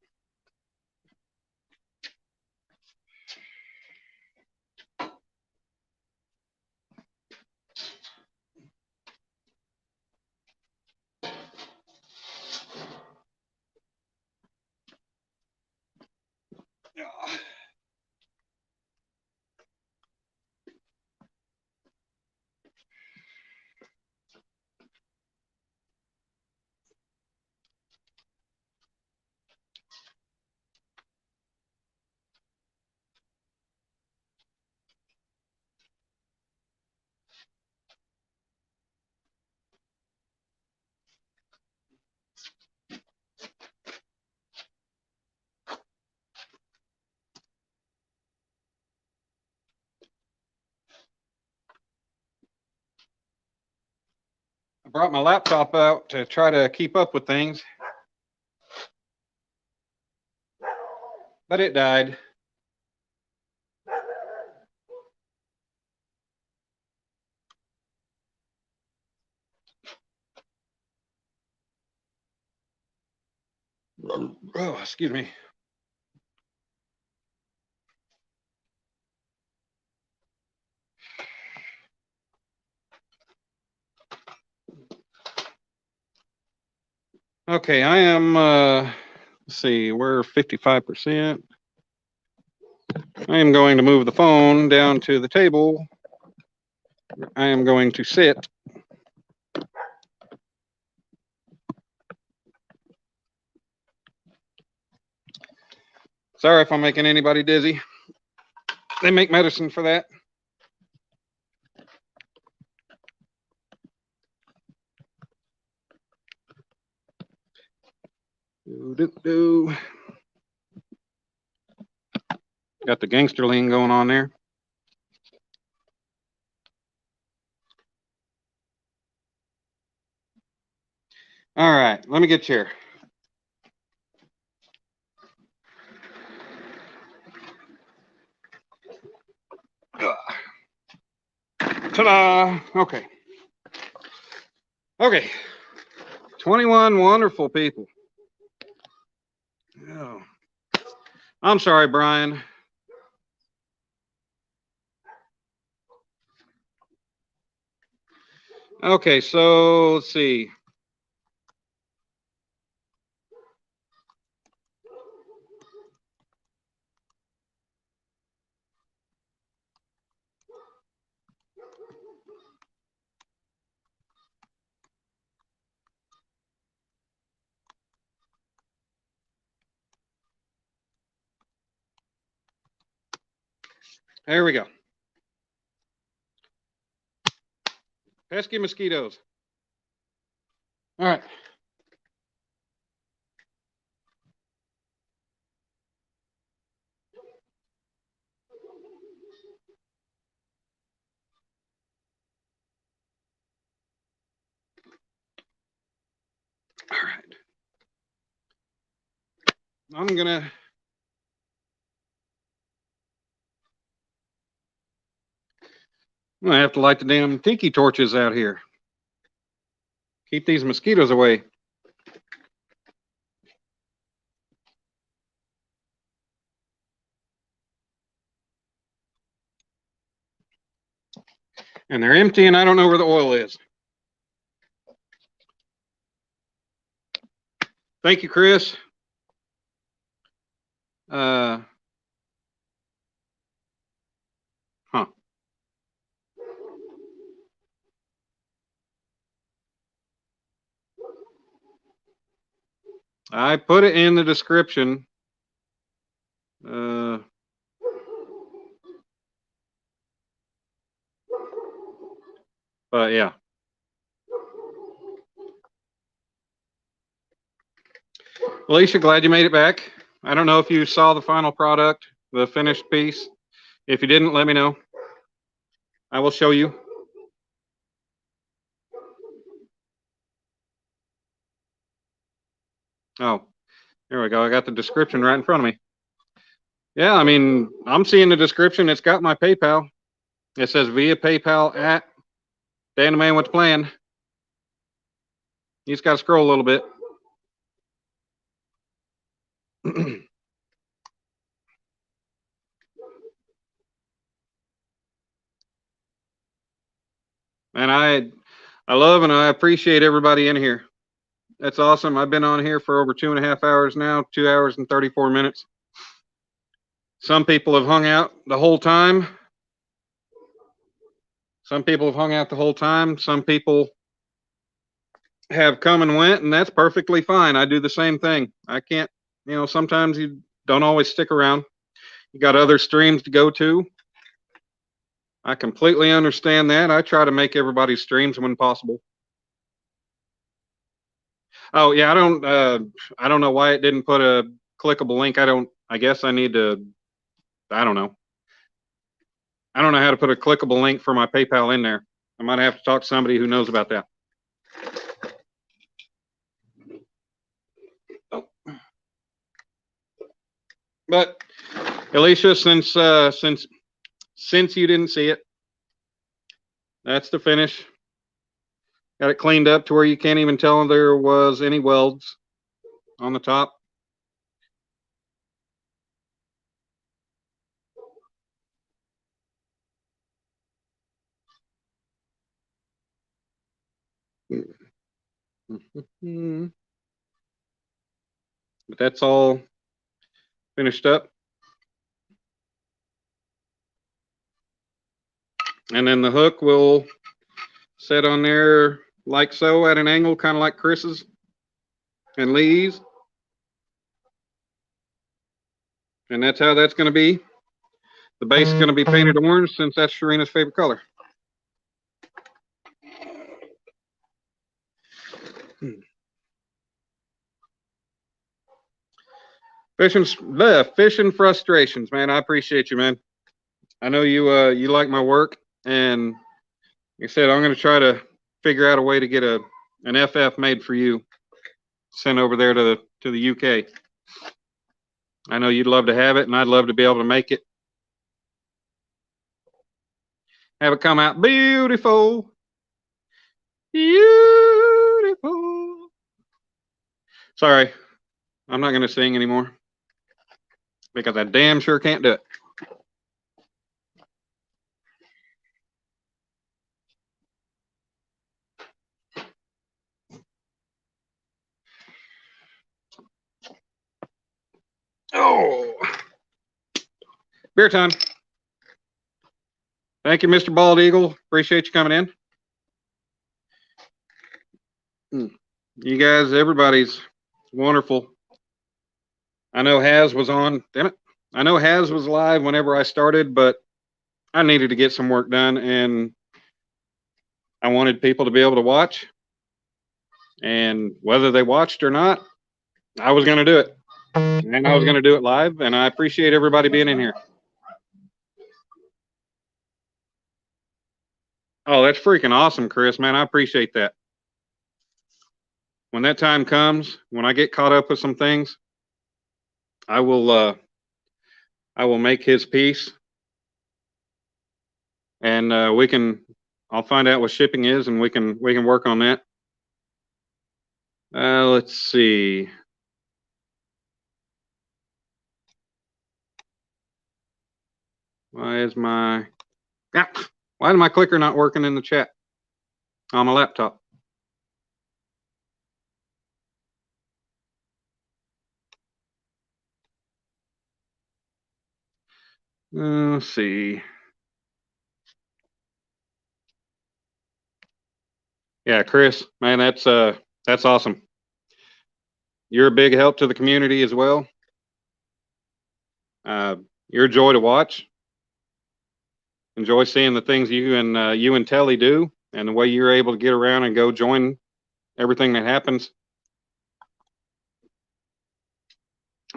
I brought my laptop out to try to keep up with things, but it died. Oh, excuse me. Okay, I am, let's see, we're 55%. I am going to move the phone down to the table. I am going to sit. Sorry if I'm making anybody dizzy. They make medicine for that. Got the gangster lean going on there. All right, let me get a chair. Ta-da! Okay. Okay. 21 wonderful people. Oh. I'm sorry, Brian. Okay, so let's see. There we go. Pesky mosquitoes. All right. I'm gonna have to light the damn tiki torches out here. Keep these mosquitoes away. And they're empty, and I don't know where the oil is. Thank you, Chris. Huh. I put it in the description. But yeah. Alicia, glad you made it back. I don't know if you saw the final product, the finished piece. If you didn't, let me know. I will show you. Oh, there we go. I got the description right in front of me. Yeah, I mean, I'm seeing the description. It's got my PayPal. It says via PayPal at Dan the Man with the Plan. You just got to scroll a little bit. And I love and I appreciate everybody in here. That's awesome. I've been on here for over 2.5 hours now, 2 hours and 34 minutes. Some people have hung out the whole time. Some people have hung out the whole time. Some people have come and went, and that's perfectly fine. I do the same thing. I can't, sometimes you don't always stick around. You got other streams to go to. I completely understand that. I try to make everybody's streams when possible. Oh yeah, I don't know why it didn't put a clickable link. I guess I need to, I don't know. I don't know how to put a clickable link for my PayPal in there. I might have to talk to somebody who knows about that. Oh. But Alicia, since you didn't see it, that's the finish. Got it cleaned up to where you can't even tell there was any welds on the top. But that's all finished up. And then the hook will set on there like so at an angle, kind of like Chris's and Lee's. And that's how that's going to be. The base is going to be painted orange since that's Shireena's favorite color. Fishing frustrations, man. I appreciate you, man. I know you like my work, and like I said, I'm going to try to figure out a way to get an FF made for you, sent over there to the UK. I know you'd love to have it, and I'd love to be able to make it. Have it come out beautiful. Beautiful. Sorry, I'm not going to sing anymore because I damn sure can't do it. Oh, beer time. Thank you, Mr. Bald Eagle. Appreciate you coming in. You guys, everybody's wonderful. I know Haz was on. Damn it. I know Haz was live whenever I started, but I needed to get some work done, and I wanted people to be able to watch. And whether they watched or not, I was going to do it. And I was going to do it live, and I appreciate everybody being in here. Oh, that's freaking awesome, Chris, man. I appreciate that. When that time comes, when I get caught up with some things, I will make his piece, and I'll find out what shipping is, and we can work on that. Let's see. Why is my clicker not working in the chat on my laptop? Let's see. Yeah, Chris, man, that's awesome. You're a big help to the community as well. You're a joy to watch. Enjoy seeing the things you and Telly do, and the way you're able to get around and go join everything that happens,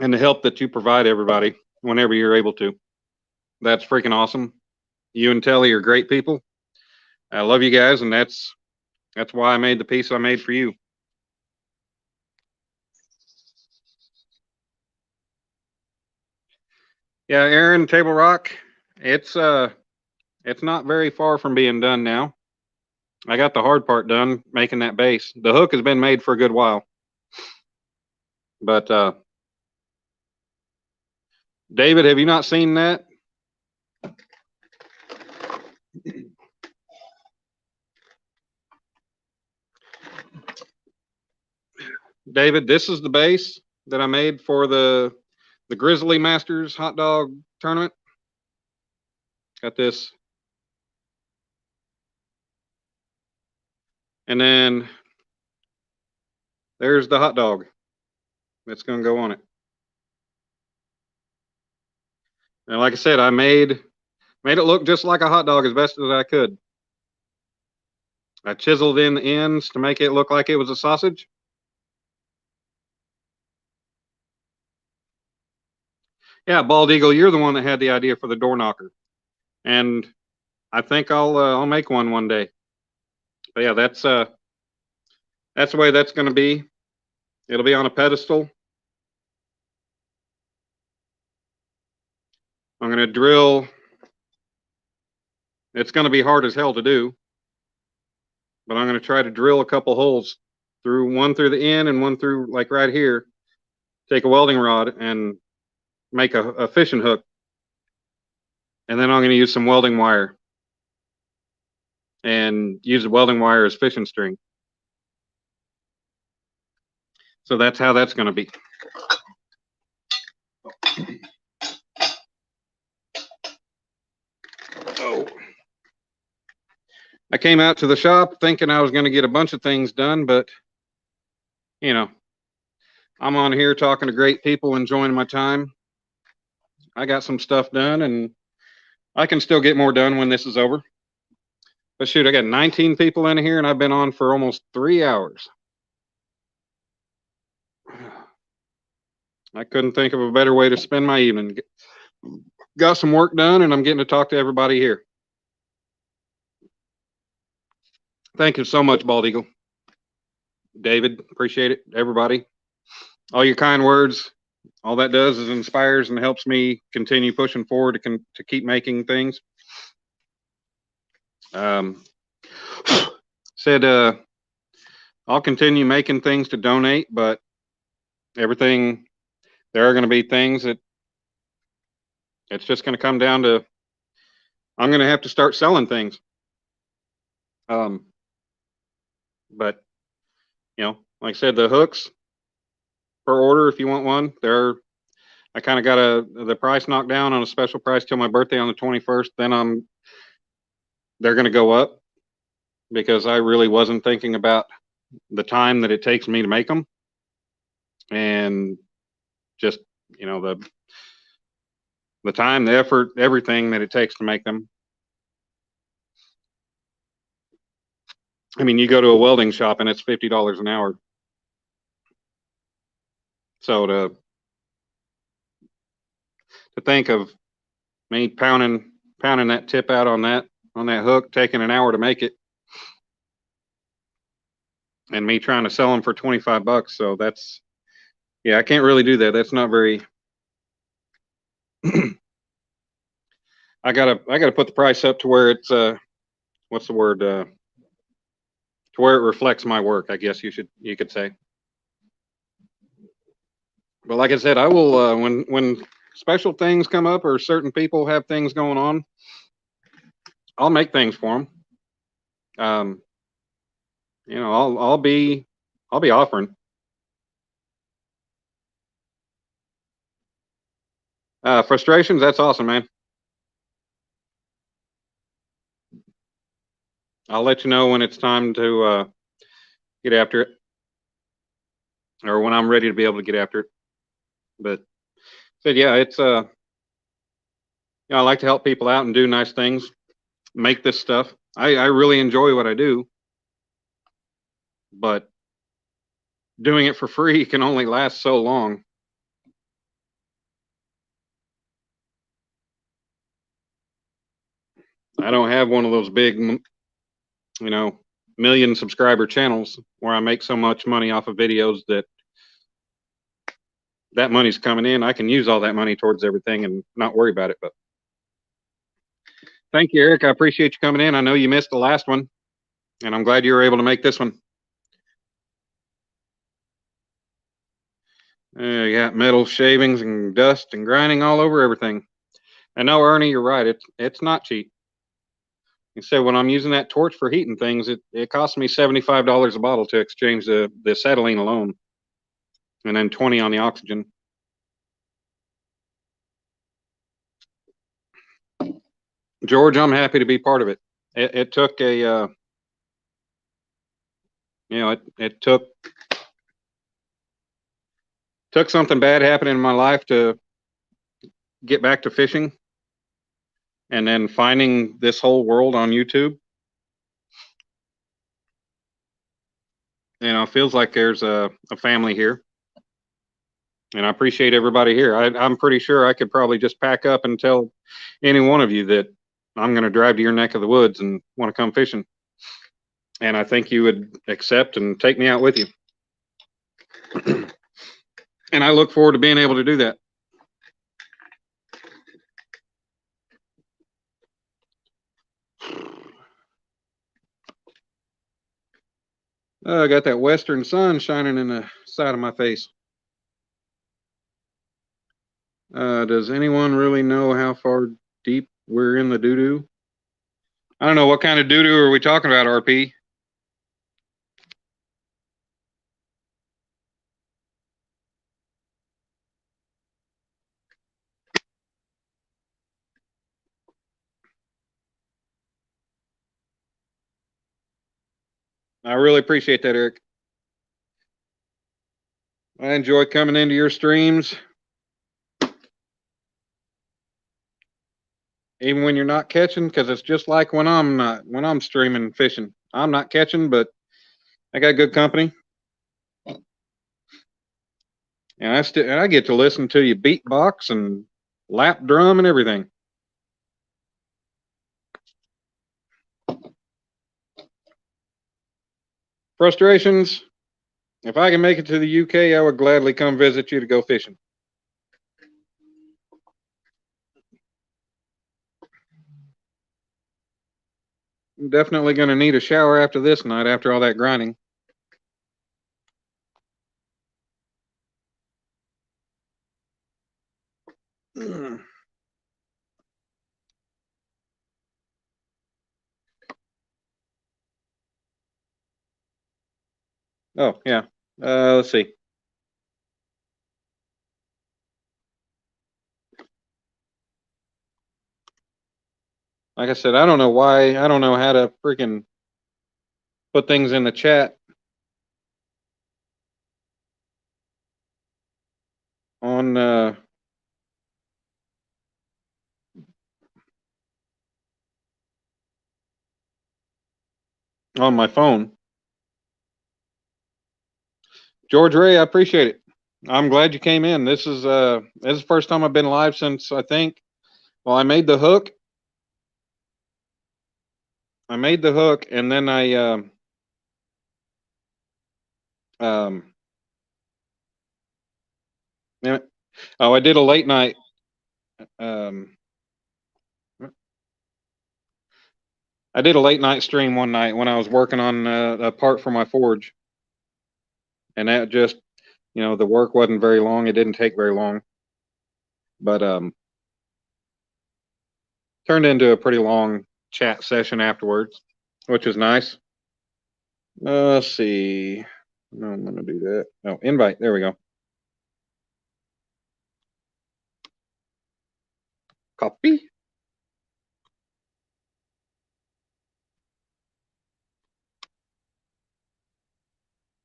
and the help that you provide everybody whenever you're able to. That's freaking awesome. You and Telly are great people. I love you guys, and that's why I made the piece I made for you. Yeah, Aaron, Table Rock, it's not very far from being done now. I got the hard part done, making that base. The hook has been made for a good while. But David, have you not seen that? David, this is the base that I made for the Grizzly Masters hot dog tournament. Got this. And then there's the hot dog that's going to go on it. And like I said, I made it look just like a hot dog as best as I could. I chiseled in the ends to make it look like it was a sausage. Yeah, Bald Eagle, you're the one that had the idea for the door knocker, and I think I'll make one day. But yeah, that's the way that's going to be. It'll be on a pedestal. I'm going to drill. It's going to be hard as hell to do, but I'm going to try to drill a couple holes one through the end and one through like right here. Take a welding rod and make a fishing hook, and then I'm going to use some welding wire and use the welding wire as fishing string. So that's how that's going to be. Oh, I came out to the shop thinking I was going to get a bunch of things done, but you know, I'm on here talking to great people, enjoying my time. I got some stuff done, and I can still get more done when this is over. But shoot, I got 19 people in here, and I've been on for almost 3 hours. I couldn't think of a better way to spend my evening. Got some work done, and I'm getting to talk to everybody here. Thank you so much, Bald Eagle. David, appreciate it. Everybody, all your kind words, all that does is inspires and helps me continue pushing forward to keep making things. Said I'll continue making things to donate, but everything, there are going to be things that it's just going to come down to, I'm going to have to start selling things. But you know, like I said, the hooks per order, if you want one, I kind of got the price knocked down on a special price till my birthday on the 21st. Then they're going to go up because I really wasn't thinking about the time that it takes me to make them, and just, you know, the time, the effort, everything that it takes to make them. I mean, you go to a welding shop and it's $50 an hour. So to think of me pounding that tip out on that hook, taking an hour to make it, and me trying to sell them for $25. So that's, yeah, I can't really do that. That's not very I gotta put the price up to where it's what's the word, to where it reflects my work, I guess you could say. But like I said, I will when special things come up or certain people have things going on, I'll make things for them. I'll be offering. Frustrations, that's awesome, man. I'll let you know when it's time to get after it, or when I'm ready to be able to get after it. But said, yeah, it's I like to help people out and do nice things, make this stuff. I really enjoy what I do, but doing it for free can only last so long. I don't have one of those big, million subscriber channels where I make so much money off of videos that money's coming in. I can use all that money towards everything and not worry about it. But thank you, Eric. I appreciate you coming in. I know you missed the last one, and I'm glad you were able to make this one. You got metal shavings and dust and grinding all over everything. I know, Ernie, you're right. It's not cheap. You said when I'm using that torch for heating things, it costs me $75 a bottle to exchange the acetylene alone, and then 20 on the oxygen. George, I'm happy to be part of it. It took a, it took something bad happening in my life to get back to fishing, and then finding this whole world on YouTube. It feels like there's a family here, and I appreciate everybody here. I'm pretty sure I could probably just pack up and tell any one of you that I'm going to drive to your neck of the woods and want to come fishing, and I think you would accept and take me out with you. And I look forward to being able to do that. I got that western sun shining in the side of my face. Does anyone really know how far deep we're in the doo-doo? I don't know. What kind of doo-doo are we talking about, RP? I really appreciate that, Eric. I enjoy coming into your streams, even when you're not catching, because it's just like when I'm streaming fishing. I'm not catching, but I got good company, and I get to listen to you beatbox and lap drum and everything. Frustrations. If I can make it to the UK, I would gladly come visit you to go fishing. I'm definitely going to need a shower after this night, after all that grinding. Oh, yeah. Let's see. Like I said, I don't know why. I don't know how to freaking put things in the chat on my phone. George Ray, I appreciate it. I'm glad you came in. This is the first time I've been live since I think. Well, I made the hook. And then I I did a late night. I did a late night stream one night when I was working on a part for my forge, and that just, the work wasn't very long. It didn't take very long, but turned into a pretty long chat session afterwards, which was nice. Let's see. No, I'm gonna do that. No, invite. There we go. Copy.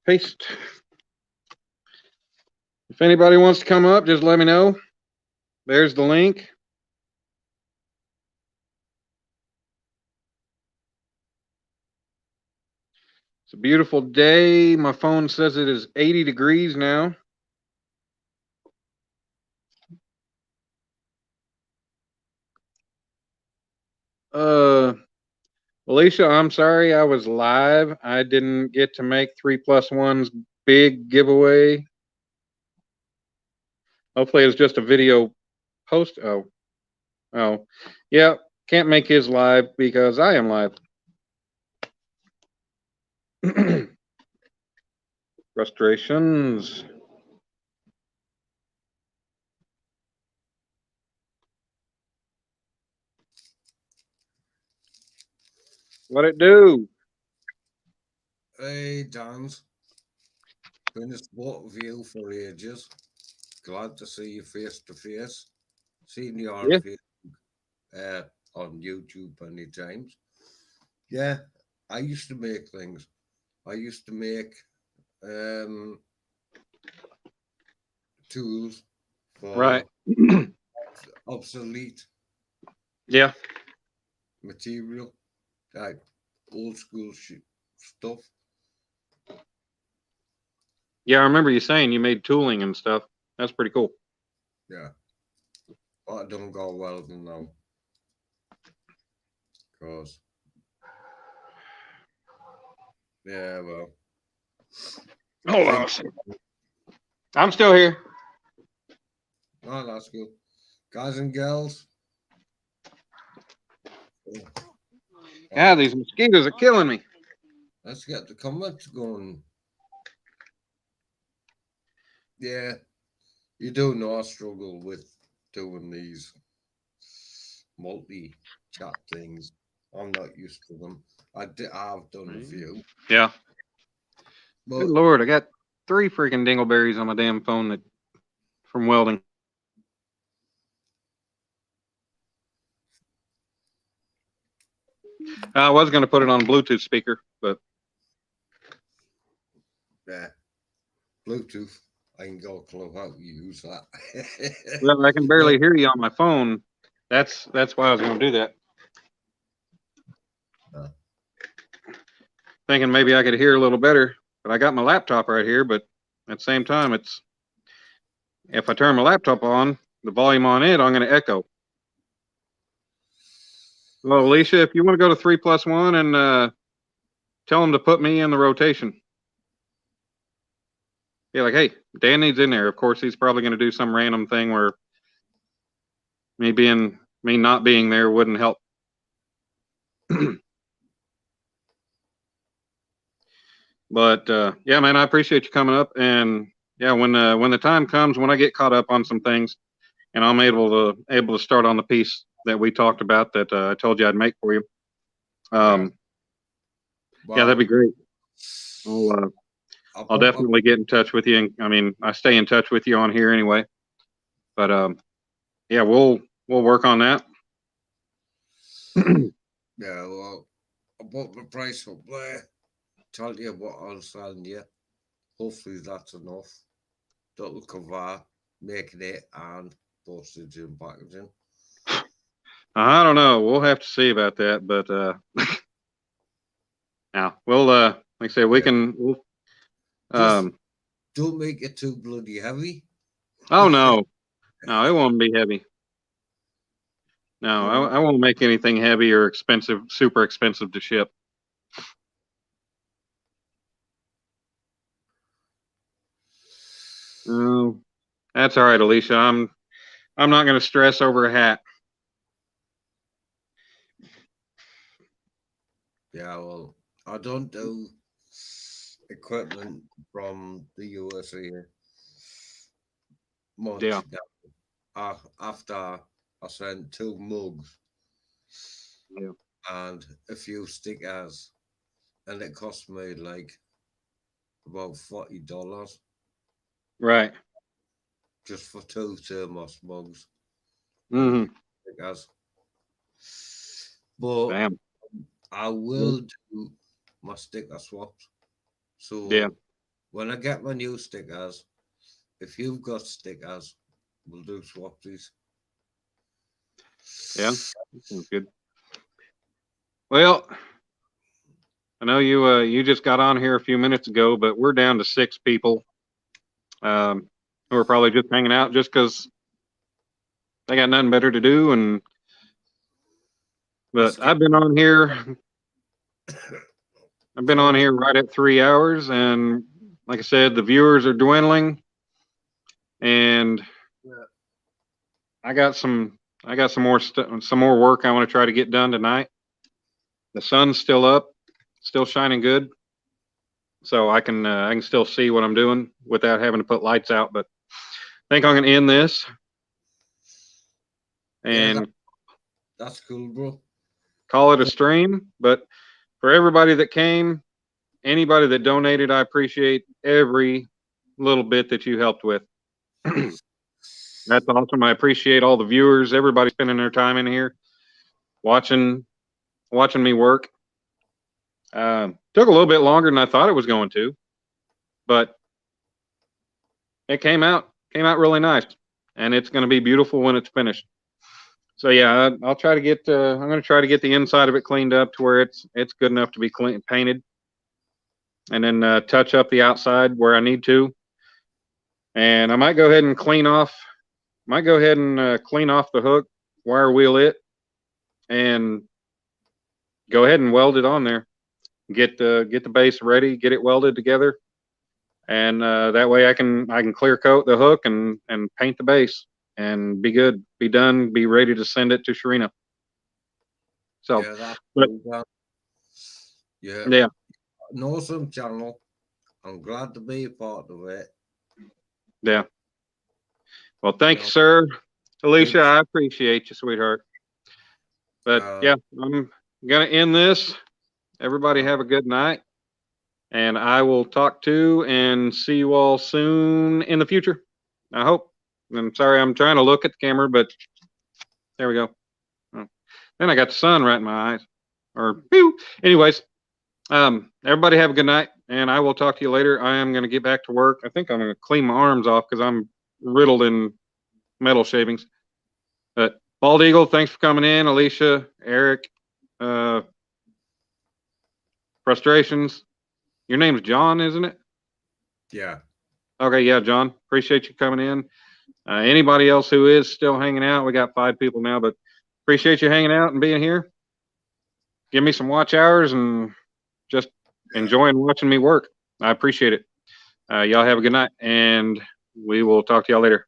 Paste. If anybody wants to come up, just let me know. There's the link. It's a beautiful day. My phone says it is 80 degrees now. Alicia, I'm sorry I was live. I didn't get to make 3+1's big giveaway. Hopefully it's just a video post. Oh, yeah. Can't make his live because I am live. Frustrations. What it do? Hey, Dan's. Been a sport of you for ages. Glad to see you face to face. Seen you on, on YouTube many times. Yeah, I used to make things. I used to make tools for Right. obsolete Yeah. material, like old school stuff. Yeah, I remember you saying you made tooling and stuff. That's pretty cool. Yeah. But I don't go welding now. Because, yeah, well. Hold on a second. I'm still here. Oh, that's good. Guys and girls. Yeah, these mosquitoes are killing me. Let's get the comments going. Yeah, you do know I struggle with doing these multi-chat things. I'm not used to them. I've done a few. Yeah. But Good Lord, I got 3 freaking dingleberries on my damn phone from Welding. I was going to put it on a Bluetooth speaker, but yeah, Bluetooth. I can go club how to use that. well, I can barely hear you on my phone. That's why I was going to do that. Thinking maybe I could hear a little better, but I got my laptop right here. But at the same time, if I turn my laptop on, the volume on it, I'm going to echo. Well, Alicia, if you want to go to 3+1 and tell them to put me in the rotation. Yeah, like, hey, Dan needs in there. Of course, he's probably going to do some random thing where me not being there wouldn't help. But yeah, man, I appreciate you coming up. And yeah, when the time comes, when I get caught up on some things, and I'm able to start on the piece that we talked about that I told you I'd make for you. Yeah, that'd be great. I'll definitely get in touch with you. And I mean, I stay in touch with you on here anyway. But yeah, we'll work on that. Yeah, well, I bought the price up there. Tell you what I'll send you. Hopefully that's enough. That'll cover making it and postage and packaging. I don't know. We'll have to see about that. But now we'll like I say, we can. Don't make it too bloody heavy. Oh no, no, it won't be heavy. No, I won't make anything heavy or expensive, super expensive to ship. That's all right, Alicia. I'm not going to stress over a hat. Yeah, well, I don't do equipment from the USA much. Yeah. After I sent 2 mugs Yeah. and a few stickers, and it cost me like about $40 Right. just for 2 thermos mugs and a Mm-hmm. few stickers. But Damn. I will do my sticker swaps. Yeah. So when I get my new stickers, if you've got stickers, we'll do swapsies. Yeah. Sounds good. Well, I know you just got on here a few minutes ago, but we're down to 6 people who are probably just hanging out just because they got nothing better to do. But I've been on here. I've been on here right at 3 hours, and like I said, the viewers are dwindling, and I got some some more work I want to try to get done tonight. The sun's still up, still shining good, so I can still see what I'm doing without having to put lights out. But I think I'm gonna end this, and Yeah, that's cool, bro. call it a stream. But for everybody that came, anybody that donated, I appreciate every little bit that you helped with. That's awesome. I appreciate all the viewers, everybody spending their time in here watching me work. Took a little bit longer than I thought it was going to, but it came out really nice, and it's going to be beautiful when it's finished. So yeah, I'll try to get. I'm going to try to get the inside of it cleaned up to where it's good enough to be painted, and then touch up the outside where I need to. And I might go ahead and clean off. Might go ahead and clean off the hook, wire wheel it, and go ahead and weld it on there. Get the base ready, get it welded together, and that way I can clear coat the hook and paint the base and be good, be done, be ready to send it to Shireena. So, Yeah, that's but cool, man. Yeah, yeah, an awesome channel. I'm glad to be a part of it. yeah. Well, thank you, No, sir. Alicia, thanks. I appreciate you, sweetheart. But yeah, I'm gonna end this. Everybody have a good night, and I will talk to and see you all soon in the future. I hope. I'm sorry, I'm trying to look at the camera, but there we go. Oh. Then I got the sun right in my eyes. Or pew. Anyways, everybody have a good night, and I will talk to you later. I am going to get back to work. I think I'm going to clean my arms off because I'm riddled in metal shavings. But Bald Eagle, thanks for coming in. Alicia, Eric, Frustrations. Your name's John, isn't it? Yeah. Okay, yeah, John. Appreciate you coming in. Anybody else who is still hanging out, we got 5 people now, but appreciate you hanging out and being here. Give me some watch hours and just enjoying watching me work. I appreciate it. Y'all have a good night, and we will talk to y'all later.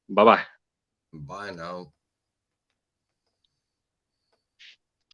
Bye-bye. Bye now.